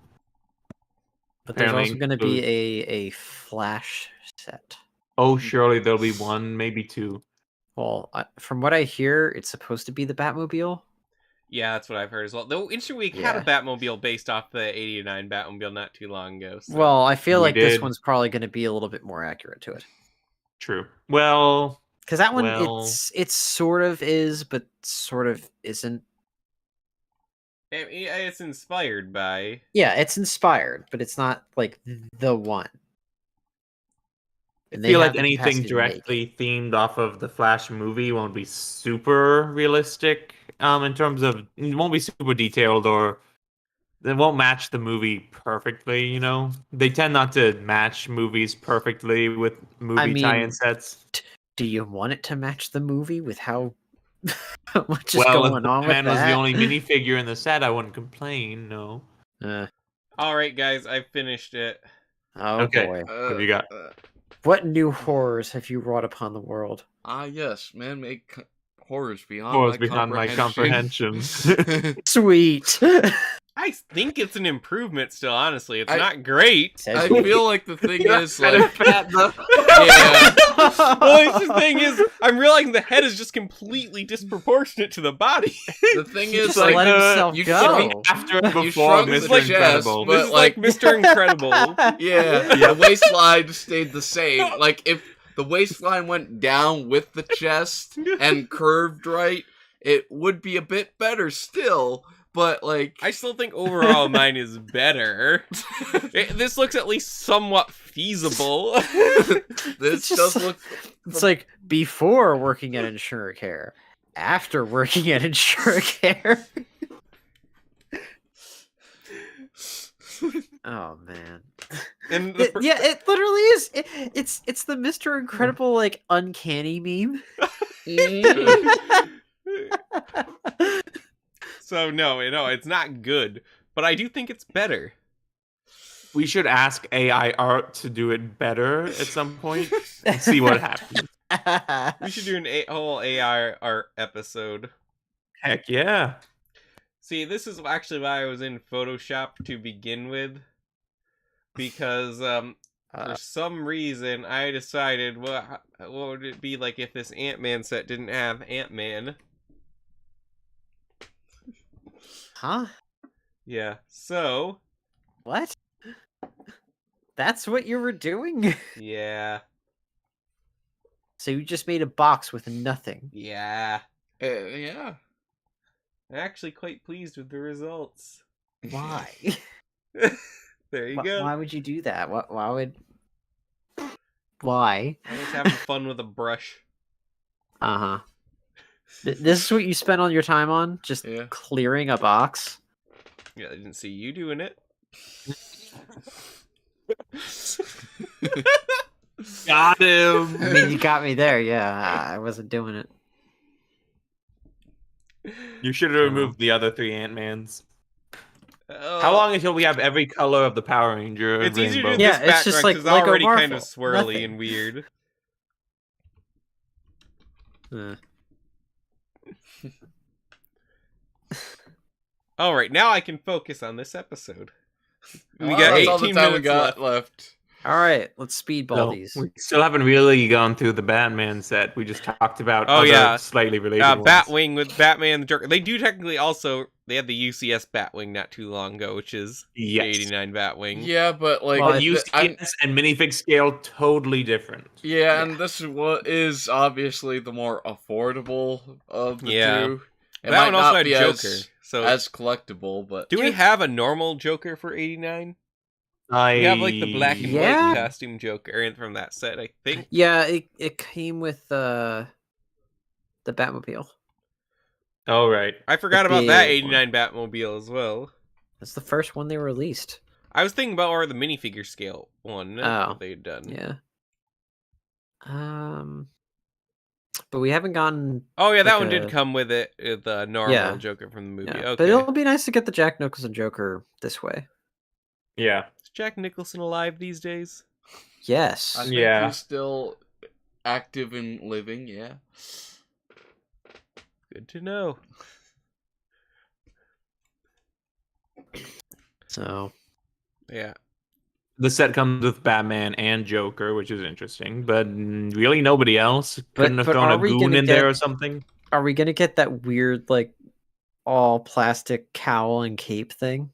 But there's also Apparently going to be include- a Flash set. Oh, surely there'll be one, maybe two. Well, from what I hear, it's supposed to be the Batmobile. Yeah, that's what I've heard as well. Though Instant Week had a Yeah. Batmobile based off the '89 Batmobile not too long ago. So. Well, I feel We like this did. one's probably going to be a little bit more accurate to it. True. Well, Because that one, Well- it's sort of is, but sort of isn't. It's inspired by. Yeah, it's inspired, but it's not like the one. I And they feel have like the anything capacity to make directly themed off of the Flash movie won't be super realistic. In terms of it won't be super detailed or they won't match the movie perfectly. They tend not to match movies perfectly with movie tie-in mean, sets. Do you want it to match the movie with how much is Well, if going on with Batman was that? the only minifigure in the set, I wouldn't complain. No. Uh, All right, guys, I finished it. oh Okay. boy, What have you got? What new horrors have you wrought upon the world? Ah, yes, man-made horrors beyond Horrors my beyond my comprehension. Sweet. I think it's an improvement still, honestly. It's I- not great. Says I you. feel like the thing is, Kind of like, fat, though. yeah, Well, the thing is, I'm realizing the head is just completely disproportionate to the body. the thing He is, just like, let himself you go. After and You before shrunk the Mr. chest, Incredible. but- This is like- like Mr. Incredible. yeah, the waistline stayed the same. Like, if the waistline went down with the chest and curved right, it would be a bit better still. But like, I still think overall mine is better. This looks at least somewhat feasible. this It's does just- look. It's like before working at Insure Care, after working at Insure Care. Oh man. And Yeah, it literally is. It's the Mr. Incredible like uncanny meme. So no, it's not good, but I do think it's better. We should ask AI art to do it better at some point and see what happens. We should do whole AI art episode. Heck yeah. See, this is actually why I was in Photoshop to begin with, because for some reason I decided what would it be like if this Ant-Man set didn't have Ant-Man. Huh? Yeah, so What? That's what you were doing? yeah, So you just made a box with nothing. yeah. Yeah. I'm actually quite pleased with the results. Why? There you Why go. would you do that? Why would? Why? I was having fun with a brush. Uh huh. This is what you spend all your time on? Just Yeah. clearing a box? Yeah, I didn't see you doing it. Got him. I mean, you got me there. Yeah, I wasn't doing it. You should have removed the other 3 Ant-Mans. Oh, How long until we have every color of the Power Ranger? It's easier to rainbow? do Yeah, this it's just background like because it's Lego already kind of Marvel. swirly Nothing. and weird. All right, now I can focus on this episode. We Well, got that's all the 18 time we minutes got left. left. All right, let's speedball No, these. we still haven't really gone through the Batman set. We just talked about Oh, other yeah. slightly related ones. Batwing with Batman and the Joker. They do technically also. They had the UCS Batwing not too long ago, which is the Yes. 89 Batwing. Yeah, but like, Well, But I'm- UCS and minifig scale totally different. yeah, and this is what is obviously the more affordable of the Yeah. two. It That might one also not had be Joker. as So collectible, but do we have a normal Joker for 89? I We have like the black and Yeah. white costume Joker from that set, I think. Yeah, it came with the Batmobile. Oh right. I forgot about that big 89 Batmobile as well. That's the first one they released. I was thinking about the minifigure scale one Oh, they had done. Yeah. But we haven't gotten. Oh yeah, that Like one did a- come with it, the normal Yeah. Joker from the movie. Yeah, Okay. but it'll be nice to get the Jack Nicholson Joker this way. Yeah. Is Jack Nicholson alive these days? Yes. I think Yeah. he's still active and living. Yeah. Good to know. So Yeah. The set comes with Batman and Joker, which is interesting, but really nobody else. Couldn't have but thrown are a we goon gonna in there get- or something. are we gonna get that weird like all plastic cowl and cape thing?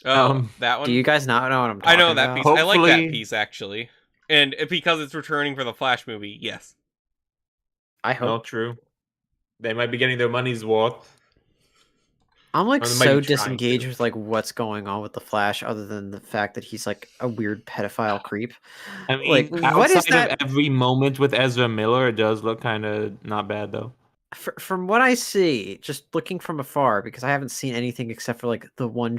Oh, that one. Do you guys not know what I'm talking I know that about? piece. I like that Hopefully- piece actually, and because it's returning for the Flash movie, yes. I No, hope. true. They might be getting their money's worth. I'm like Or they might so be trying disengaged to. with like what's going on with the Flash, other than the fact that he's like a weird pedophile creep. I mean, Like, what is outside that? of every moment with Ezra Miller, it does look kind of not bad though. From what I see, just looking from afar, because I haven't seen anything except for like the one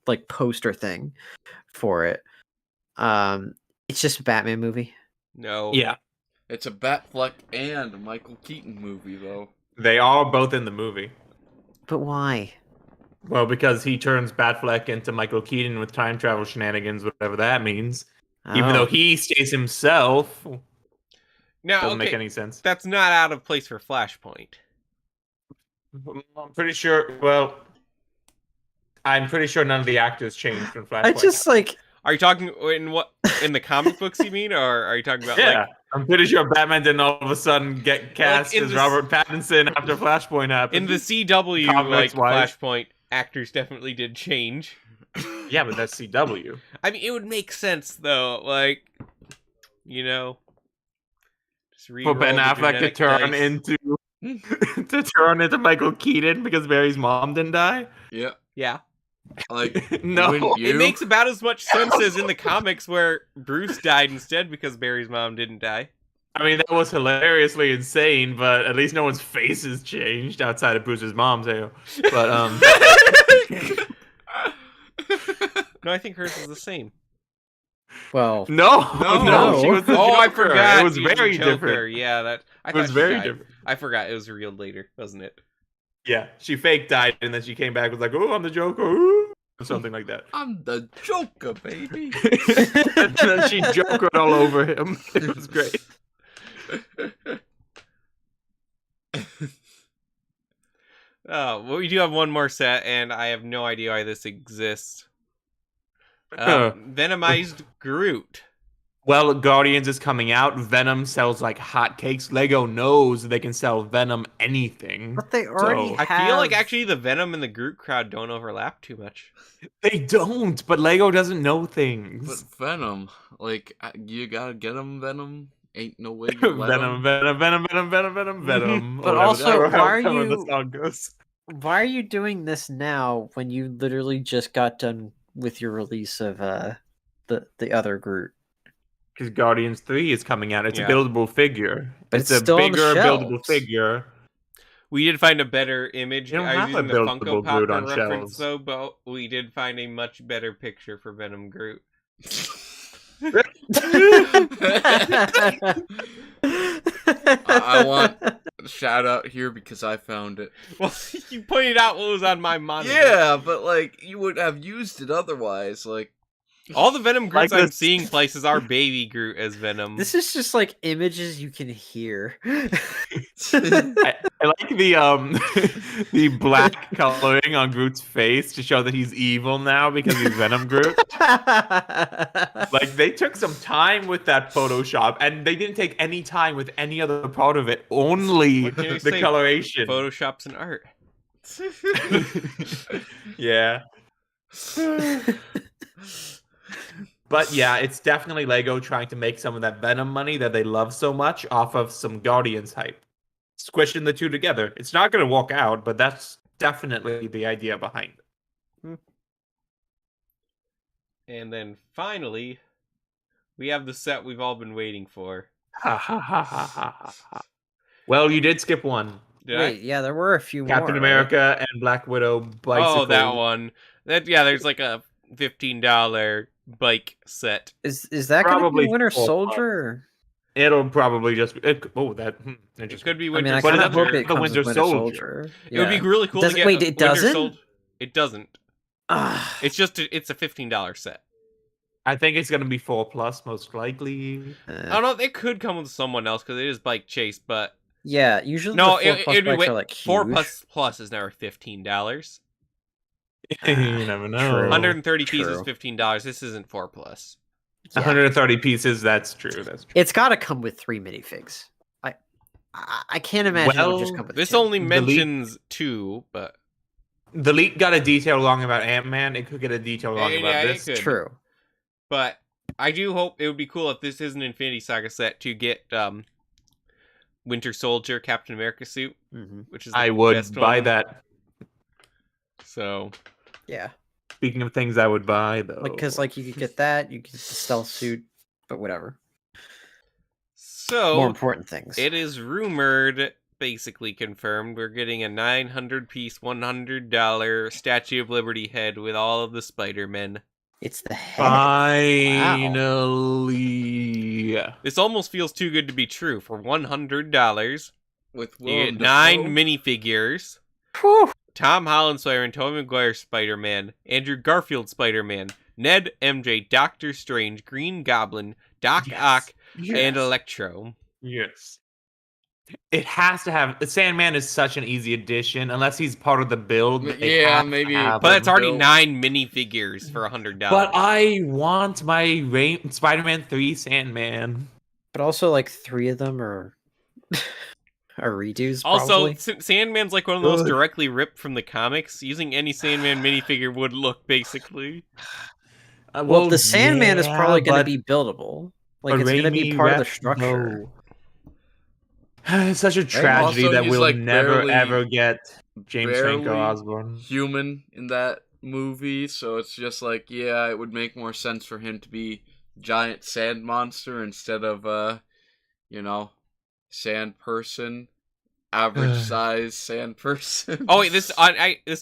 like poster thing for it. It's just a Batman movie. No. Yeah, It's a Batfleck and Michael Keaton movie, though. they are both in the movie. But why? Well, because he turns Batfleck into Michael Keaton with time travel shenanigans, whatever that means. Even though Oh. he stays himself. Now, Doesn't make okay, any sense. that's not out of place for Flashpoint. I'm pretty sure. Well, I'm pretty sure none of the actors changed when Flashpoint. I just like Are you talking in the comic books? You mean, or are you talking about Yeah, like I'm pretty sure Batman didn't all of a sudden get cast in as the Robert Pattinson after Flashpoint happened. in the CW like Comics-wise. Flashpoint? Actors definitely did change. Yeah, but that's CW. I mean, it would make sense though, like just For Ben re-roll the Affleck to genetic turn dice. into to turn into Michael Keaton because Barry's mom didn't die. Yeah. Yeah. Like, No. wouldn't you? It makes about as much sense as in the comics where Bruce died instead because Barry's mom didn't die. I mean, that was hilariously insane, but at least no one's faces changed outside of Bruce's mom's. But No, I think hers is the same. well, no, No. she was the Oh, I Joker. forgot. It was she's the very Joker. different. Yeah, that It was very different. I forgot it was revealed later, wasn't it? Yeah, she fake died, and then she came back was like, "Oh, I'm the Joker," ooh, or something like that. I'm the Joker, baby. And then she jokered all over him. It was great. Oh, well, we do have one more set, and I have no idea why this exists. Venomized Groot. Well, Guardians is coming out. Venom sells like hotcakes. Lego knows they can sell Venom anything. but they already So- I have. feel like actually the Venom and the Groot crowd don't overlap too much. They don't, but Lego doesn't know But things. Venom, like, you gotta get him, Venom. Ain't no way you let Venom, him. Venom. But Or also, whatever why are however the you- song goes. Why are you doing this now when you literally just got done with your release of the other Groot? Because Guardians 3 is coming out. It's Yeah. a buildable figure. But it's it's a still on the bigger buildable shelves. figure. We did find a better image. You don't I was have a using the buildable Funko Pop Groot on reference shelves. though, but we did find a much better picture for Venom Groot. I want a shout out here because I found it. Well, you pointed out what was on my monitor. Yeah, but like you would have used it otherwise. Like, All the Venom Groots Like I'm this- seeing places are Baby Groot as Venom. This is just like images you can hear. I like the the black coloring on Groot's face to show that he's evil now because he's Venom Groot. Like they took some time with that Photoshop, and they didn't take any time with any other part of it. Only What can you the say? coloration. Photoshop's an art. Yeah. But yeah, it's definitely Lego trying to make some of that Venom money that they love so much off of some Guardians hype. Squishing the two together. It's not going to walk out, but that's definitely the idea behind it. And then finally, we have the set we've all been waiting for. Ha ha ha ha ha ha, ha. Well, you did skip one. Did Wait, yeah, there were a few more. Captain right? America and Black Widow bicycle. Oh, that one. There's like a $15 bike set. Is that going to Probably be Winter full Soldier? It'll probably just be. That. It Interesting. could be I Winter mean, I But kind it's of Soldier. hope it the comes Winter with Winter Soldier. Soldier. It would be really cool Does to it- get. wait, it Winter doesn't? It doesn't. Ah, It's a $15 set. I think it's going to be 4+ most likely. I don't know. They could come with someone else because it is bike chase, but yeah, usually no, the 4+ it'd be bikes are like huge. 4+ is never $15. You never know. True. 130 pieces, True. $15. This isn't 4+. Yeah. 130 pieces. That's true. That's true. It's got to come with 3 minifigs. I can't imagine it'll just Well, come with This 2. only The leak- mentions 2, but The leak got a detail long about Ant-Man. It could get a detail long Yeah, about it this. could. True. But I do hope it would be cool if this is an Infinity Saga set to get Winter Soldier Captain America suit, Hmm. which is the I would best buy one. that. So Yeah, Speaking of things I would buy, though. because like you could get that, you could get the stealth suit, but whatever. so More important things. it is rumored, basically confirmed, we're getting a 900-piece, $100 Statue of Liberty head with all of the Spider-Men. It's the head. Finally. This almost feels too good to be true. For $100, with you Willem get 9 Dafoe. minifigures. Whew. Tom Holland Spider-Man, Tobey Maguire Spider-Man, Andrew Garfield Spider-Man, Ned, MJ, Doctor Strange, Green Goblin, Doc Ock, and Electro. Yes. It has to have. Sandman is such an easy addition, unless he's part of the build. They Yeah, have to maybe- have But him. it's already Bill. 9 minifigures for $100. But I want my Spider-Man 3 Sandman. But also, like 3 of them are redos. Also, Probably. Sandman's like one of those Ugh. directly ripped from the comics. Using any Sandman minifigure would look, basically. Well, the Sandman is probably going to but be buildable. Like a it's going to be Raimi part of the rep, structure. though. It's such a tragedy Also, that he's, we'll like, never barely- ever get James barely Franco Osborn. human in that movie, so it's just like, yeah, it would make more sense for him to be giant sand monster instead of sand person, average size sand person. Oh wait, this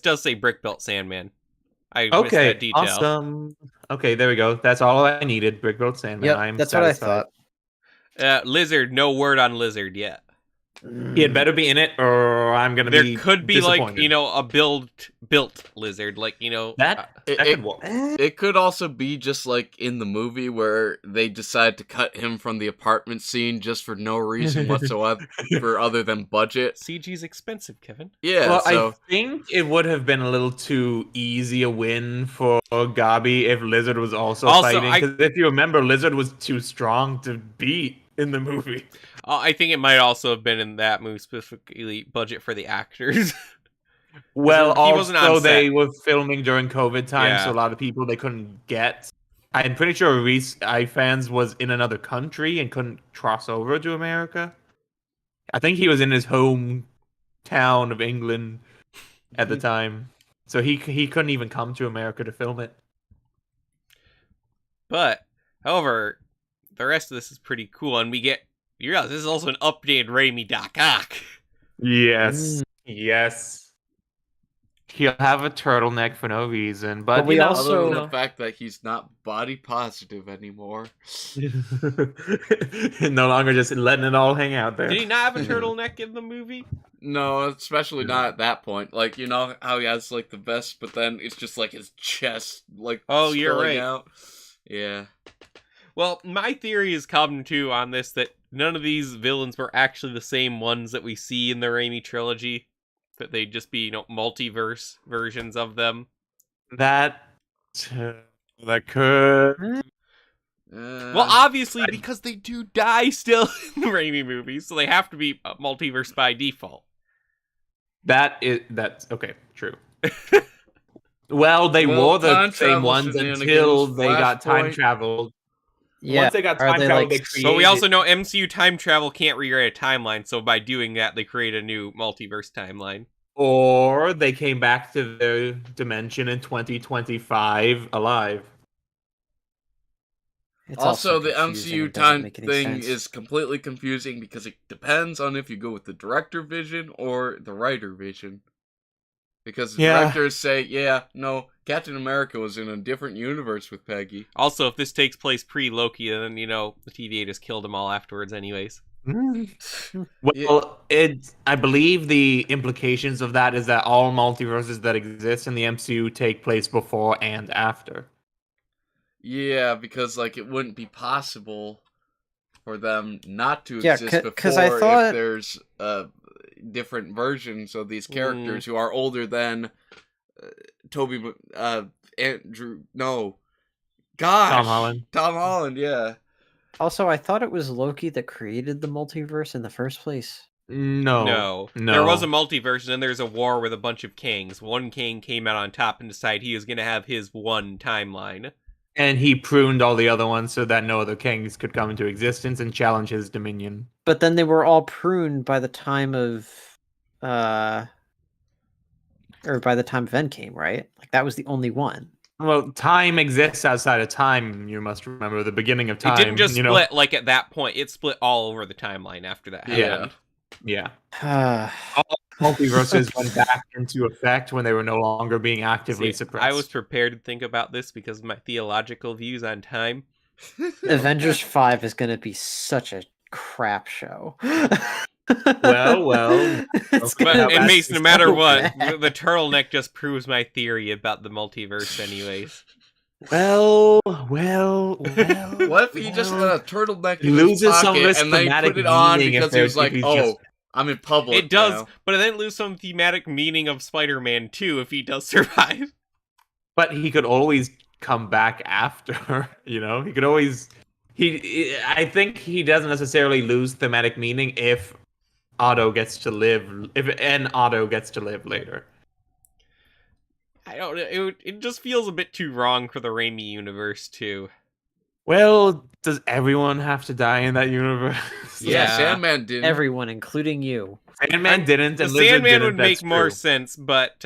does say brick built Sandman. I missed Okay, that detail. awesome. Okay, there we go. That's all I needed. Brick built Sandman. Yep, I'm that's satisfied. what I thought. Lizard, no word on Lizard yet. He had better be in it, or I'm gonna There be. could be like disappointed. a built Lizard, like that. It- That it- could work. It could also be just like in the movie where they decide to cut him from the apartment scene just for no reason whatsoever other than budget. CG's expensive, Kevin. Yeah, Well, so I think it would have been a little too easy a win for Gabi if Lizard was also fighting. Because if you remember, Lizard was too strong to beat in the movie. I think it might also have been in that movie specifically budget for the actors. Well, he wasn't on also set. they were filming during COVID time, Yeah. so a lot of people they couldn't get. I'm pretty sure Reese iFans was in another country and couldn't cross over to America. I think he was in his hometown of England at the time, so he couldn't even come to America to film it. But, however, the rest of this is pretty cool, and you realize this is also an updated Raimi Doc Ock. Yes, yes. He'll have a turtleneck for no reason, but we you know, also- other than the fact that he's not body positive anymore. no longer just letting it all hang out there. Did he not have a turtleneck in the movie? No, especially not at that point. Like, you know how he has like the vest, but then it's just like his chest, like Oh, you're spilling right. out. Yeah. Well, my theory has come to on this that none of these villains were actually the same ones that we see in the Raimi trilogy. That they'd just be, multiverse versions of them. That could. Well, obviously, because they do die still in the Raimi movies, so they have to be multiverse by default. That's okay. True. Well, they Well, were the time same travel ones shenanigans, until they got time Flashpoint. traveled. Yeah. Once they got Are time they, travel, like, they s- created. But we also know MCU time travel can't rewrite a timeline, so by doing that, they create a new multiverse timeline. Or they came back to their dimension in 2025 alive. It's Also, the confusing, MCU it doesn't time make any thing sense. is completely confusing because it depends on if you go with the director vision or the writer vision. Because the Yeah. directors say, yeah, no, Captain America was in a different universe with Peggy. Also, if this takes place pre-Loki, then, the TVA just killed them all afterwards anyways. Well, I believe the implications of that is that all multiverses that exist in the MCU take place before and after. Yeah, because like it wouldn't be possible for them not to Yeah, exist 'cause I before thought- if there's different versions of these characters who are older than Andrew. No, gosh, Tom Holland. Tom Holland, yeah. Also, I thought it was Loki that created the multiverse in the first place. No. There was a multiverse, and then there's a war with a bunch of kings. One king came out on top and decided he was going to have his one timeline. And he pruned all the other ones so that no other kings could come into existence and challenge his dominion. But then they were all pruned by the time of or by the time of Endgame, right? Like that was the only one. Well, time exists outside of time, you must remember. The beginning of time. It didn't just you split like at that point. It split all over the timeline after that happened. Yeah. Yeah. Multiverses went back into effect when they were no longer being actively See, suppressed. I was prepared to think about this because of my theological views on time. Avengers 5 is going to be such a crap show. Well. It's Okay. But gonna in be case no matter so what, bad. the turtleneck just proves my theory about the multiverse anyways. Well. What if he just had a turtleneck He in his loses some of pocket his and then he thematic put it on meaning because he was like, if he's "Oh, just... I'm in public." It does, now. but it then lose some thematic meaning of Spider-Man 2 if he does survive. But he could always come back after, you know? He could always... I think he doesn't necessarily lose thematic meaning if Otto gets to live... If Otto gets to live later. I don't know. It just feels a bit too wrong for the Raimi universe, too. Well, does everyone have to die in that universe? Yeah, Yeah. Sandman didn't. Everyone, including you. Sandman didn't, The and Lizard Sandman didn't. would make That's more true. sense, but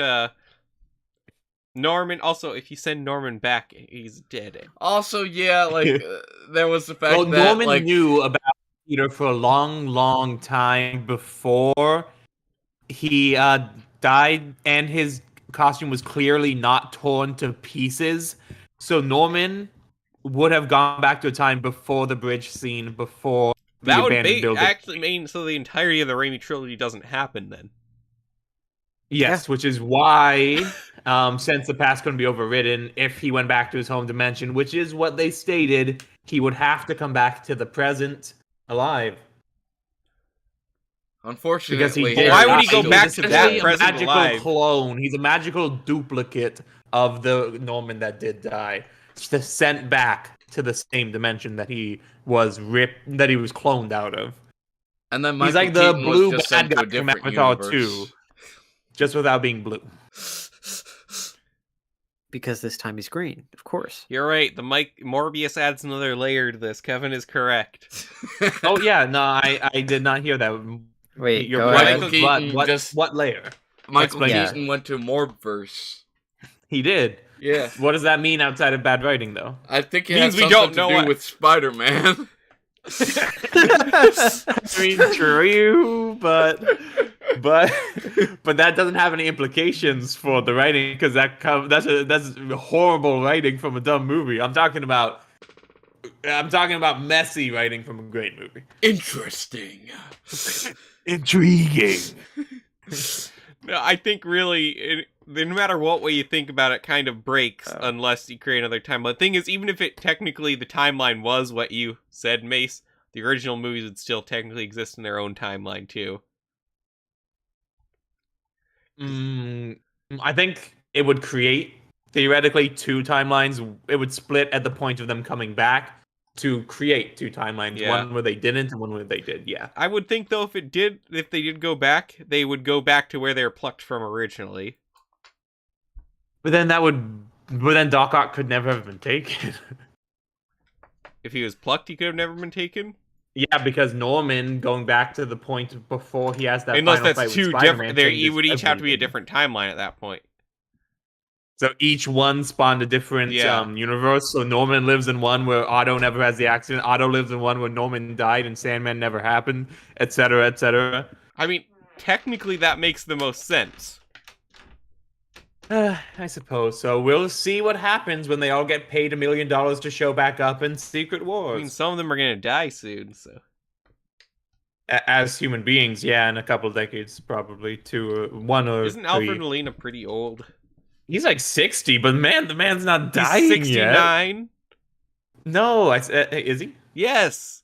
Norman... Also, if you send Norman back, he's dead. Also, yeah, like there was the fact Well, that Norman like knew about Peter for a long time before he died, and his costume was clearly not torn to pieces. So Norman would have gone back to a time before the bridge scene, before the That would abandoned building. actually mean so the entirety of the Raimi trilogy doesn't happen then. Yes, which is why, since the past couldn't be overridden, if he went back to his home dimension, which is what they stated, he would have to come back to the present alive. unfortunately, Because he he did. Why would he has go back to that Essentially a present magical alive? clone. He's a magical duplicate of the Norman that did die, just sent back to the same dimension that he was cloned out of. And then He's Michael like the Keaton blue was just bad sent to guy a from different Avatar universe. 2, just without being blue. Because this time he's green, of course. You're right. The Morbius adds another layer to this. Kevin is correct. Oh yeah, no, I did not hear that. Wait, You're go right. ahead. Michael Keaton What just- what layer? Michael Explain. Keaton went to Morbverse. He did. Yeah, What does that mean outside of bad writing, though? I think it Means has we something don't to know do what- with Spider-Man. I mean, true, but that doesn't have any implications for the writing because that's horrible writing from a dumb movie. I'm talking about messy writing from a great movie. Interesting. Intriguing. No, I think really, no matter what way you think about it, kind of breaks unless you create another timeline. The thing is, even if it technically the timeline was what you said, Mace, the original movies would still technically exist in their own timeline too. I think it would create theoretically two timelines. It would split at the point of them coming back to create two timelines. Yeah. One where they didn't and one where they did. Yeah. I would think though, if they did go back, they would go back to where they were plucked from originally. But then Doc Ock could never have been taken. If he was plucked, he could have never been taken. Yeah, because Norman going back to the point before he has that Unless final fight that's with two Spider-Man different. There, you changes would each have to be a everything. different timeline at that point. So each one spawned a different universe. So Norman lives in one where Otto never has the accident. Otto lives in one where Norman died and Sandman never happened, etc., etc. I mean, technically, that makes the most sense. I suppose so. We'll see what happens when they all get paid $1 million to show back up in Secret Wars. I mean, some of them are gonna die soon, so. As human beings, yeah, in a couple of decades, probably one or Isn't three. Alfred Molina pretty old? He's like 60, but the man's not dying He's yet. 69. No, is he? Yes.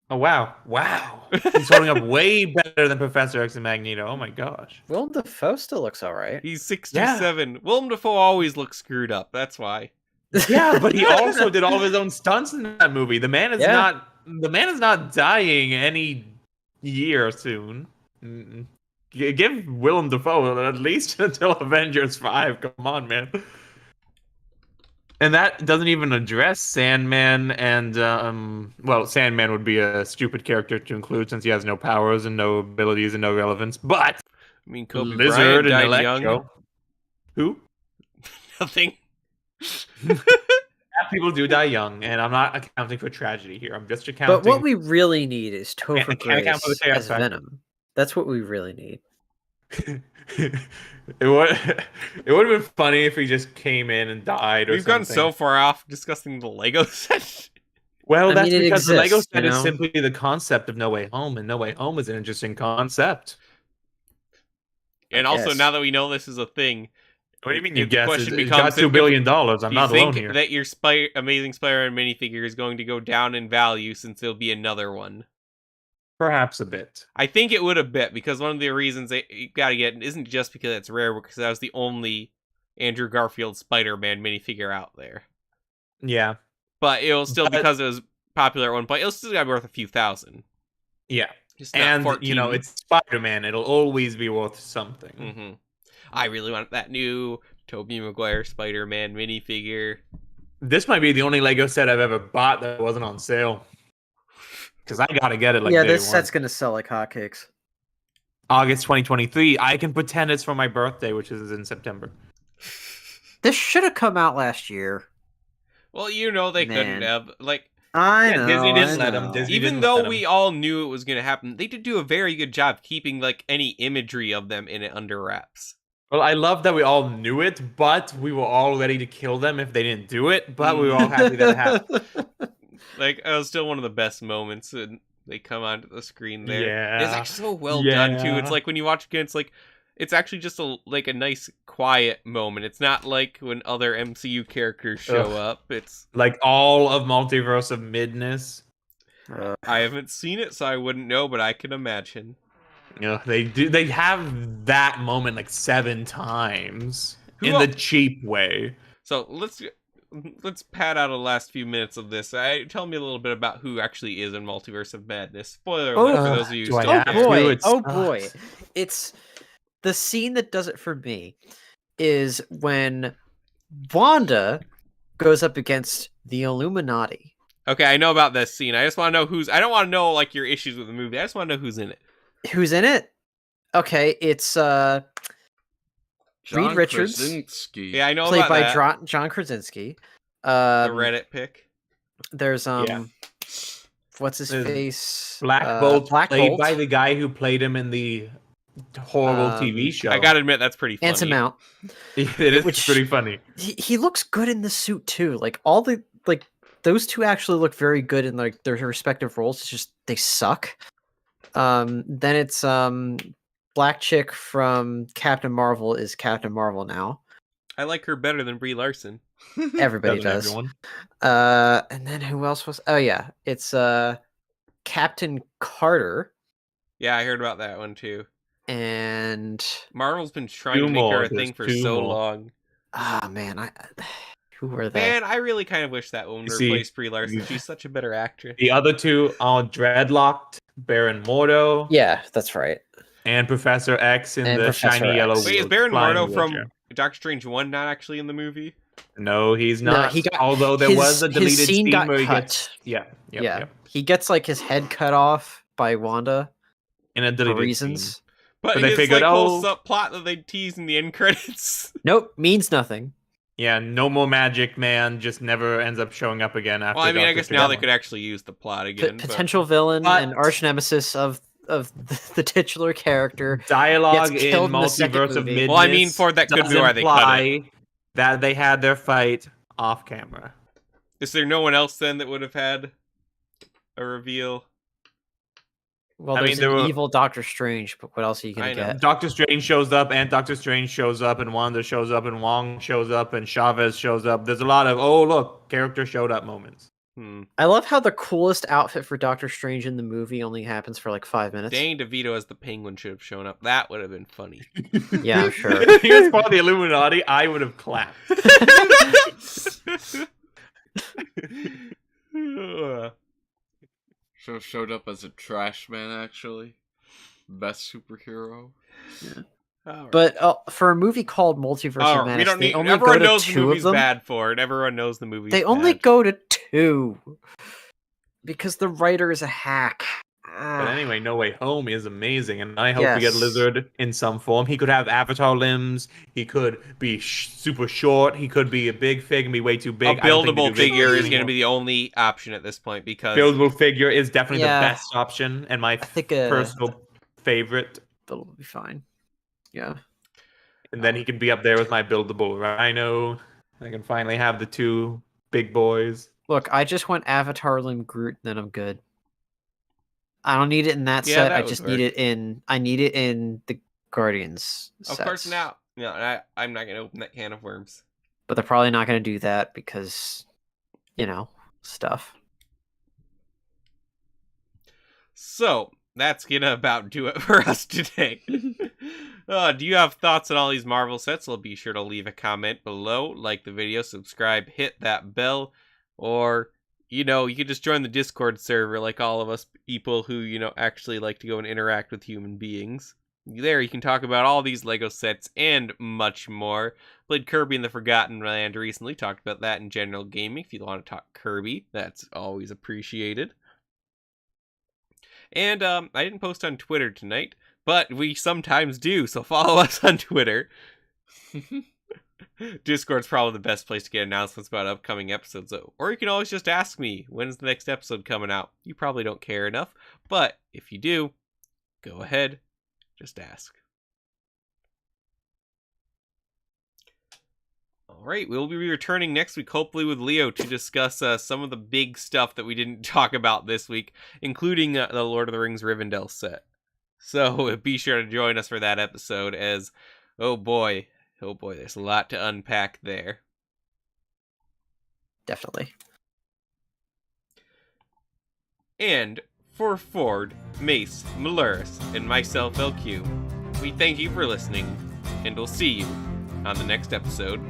Oh wow, he's holding up way better than Professor X and Magneto. Oh my gosh. Willem Dafoe still looks all right. He's 67. Willem Dafoe always looks screwed up. That's why. Yeah, but he also did all of his own stunts in that movie. The man is not dying any year soon. Give Willem Dafoe at least until Avengers 5. Come on, man. And that doesn't even address Sandman and Sandman would be a stupid character to include since he has no powers and no abilities and no relevance. But I mean, Kobe Lizard Bryant and died Electro. young. Who? Nothing. People do die young, and I'm not accounting for tragedy here. I'm just accounting. But what we really need is Topher Can't account for the Grace chaos as factor. Venom. That's what we really need. it would have been funny if he just came in and died. Or We've gotten something. so far off discussing the Lego set. Well, I that's mean, it because the Lego exists, set you is know? simply the concept of No Way Home, and No Way Home is an interesting concept. And I also, guess. now that we know this is a thing, What do you mean you If the guess? question It's becomes got $2 billion. I'm do you not alone think here. that your Amazing Spider-Man minifigure is going to go down in value since there'll be another one? Perhaps a bit. I think it would a bit, because one of the reasons you gotta get it isn't just because it's rare, but because that was the only Andrew Garfield Spider-Man minifigure out there. Yeah. But it'll still, But- because it was popular at one point, it'll still gotta be worth a few thousand. Yeah. Just not And 14. you know, it's Spider-Man. It'll always be worth something. Mm-hmm. I really want that new Tobey Maguire Spider-Man minifigure. This might be the only Lego set I've ever bought that wasn't on sale. Because I gotta get it like yeah, day this one. set's gonna sell like hotcakes. August 2023. I can pretend it's for my birthday, which is in September. This should have come out last year. Well, you know they couldn't Man. have. Like, I Yeah, know. Disney didn't I let 'em. know. Disney even didn't though let 'em. we all knew it was going to happen, they did do a very good job keeping like any imagery of them in it under wraps. Well, I love that we all knew it, but we were all ready to kill them if they didn't do it. But we were all happy that it happened. Like, it was still one of the best moments when they come onto the screen there. Yeah. It's actually so well done too. It's Yeah. like when you watch again, it's actually just a nice quiet moment. It's not like when other MCU characters show Ugh. up. It's Like all of Multiverse of Midness. I haven't seen it, so I wouldn't know, but I can imagine. You know, they do. They have that moment like 7 times Who in el- the cheap way. So let's pad out the last few minutes of this. Tell me a little bit about who actually is in Multiverse of Madness. Spoiler alert for those of you who do I still have care. to? boy! It Oh sucks. boy! It's the scene that does it for me. Is when Wanda goes up against the Illuminati. Okay, I know about this scene. I just want to know who's. I don't want to know like your issues with the movie. I just want to know who's in it. Who's in it? Okay, it's John Reed Richards. Krasinski. Yeah, I know played about by that. John Krasinski. The Reddit pick. There's Yeah. what's his There's face? Black Bolt, Black played Bolt. by the guy who played him in the horrible TV show. I gotta admit that's pretty funny. Anson Mount. It is which- pretty funny. He looks good in the suit too. Like all the those two actually look very good in like their respective roles. It's just they suck. Then it's black chick from Captain Marvel is Captain Marvel now. I like her better than Brie Larson. Everybody Doesn't does. everyone? And then who else was? Oh yeah, it's Captain Carter Yeah, I heard about that one too. and Marvel's been trying Two to make her more, a thing for there's two so more. long. man, who were they? Man, I really kind of wish that woman You see, replaced Brie Larson. you- She's such a better actress. The other two are Dreadlocked, Baron Mordo, Yeah, that's right. and Professor X in And the Professor shiny X. yellow. Wait, is Baron flying Mordo from wheelchair. Doctor Strange 1 not actually in the movie? No, he's No, not. he got- although there was a his deleted scene scene got where he cut. gets yep, Yeah, he gets like his head cut off by Wanda in a for deleted reasons. scene. But But they his figured, like, whole oh- subplot that they teased in the end credits. Nope, means nothing. Yeah, no more Magic Man just never ends up showing up again after. Well, I mean, I Doctor guess now they Strange. could actually use the plot again. but- Potential villain But- and arch nemesis of the titular character. Dialogue gets in killed in the second Multiverse of movie. Midness. Well, I mean, for that could be does why they cut imply that they had their fight off camera. Is there no one else then that would have had a reveal? Well, I mean, there's there an were- evil Doctor Strange, but what else are you gonna I know. get? Doctor Strange shows up, and Doctor Strange shows up, and Wanda shows up, and Wong shows up, and Chavez shows up. There's a lot of oh look, character showed up moments. I love how the coolest outfit for Doctor Strange in the movie only happens for like 5 minutes. Danny DeVito as the Penguin should have shown up. That would have been funny. Yeah, I'm sure. If he was part of the Illuminati, I would have clapped. Showed up as a trash man, actually. Best superhero. Alright. But for a movie called Multiverse of Alright, Madness, we don't they need. only Everyone go to knows the 2 of movie's them. bad for it. Everyone knows the movie's They only bad. go to 2 because the writer is a hack. But anyway, No Way Home is amazing, and I hope we get Yes. Lizard in some form. He could have Avatar limbs. He could be super short. He could be a big fig and be way too A big. I don't think they buildable do big figure figs is going to anymore. be the only option at this point because Buildable figure is definitely Yeah. the best option and my I think personal favorite. that'll be fine. Yeah. And then he can be up there with my buildable Rhino. I can finally have the 2 big boys. Look, I just want Avatar Limb Groot, then I'm good. I don't need it in that Yeah, set. that I would just work. need it in. I need it in the Guardians. of course sets. now No, I'm not going to open that can of worms. But they're probably not going to do that because, stuff. So, that's going to about do it for us today. Do you have thoughts on all these Marvel sets? Well, be sure to leave a comment below, like the video, subscribe, hit that bell, or, you can just join the Discord server like all of us people who, actually like to go and interact with human beings. There, you can talk about all these LEGO sets and much more. Played Kirby in the Forgotten Land recently, talked about that in general gaming. If you want to talk Kirby, that's always appreciated. And I didn't post on Twitter tonight, but we sometimes do, so follow us on Twitter. Discord's probably the best place to get announcements about upcoming episodes, though. Or you can always just ask me, when's the next episode coming out? You probably don't care enough, but if you do, go ahead, just ask. Alright, we'll be returning next week, hopefully with Leo, to discuss some of the big stuff that we didn't talk about this week, including the Lord of the Rings Rivendell set. So be sure to join us for that episode, as, oh boy, there's a lot to unpack there. Definitely. And for Ford, Mace, Maluris, and myself, LQ, we thank you for listening, and we'll see you on the next episode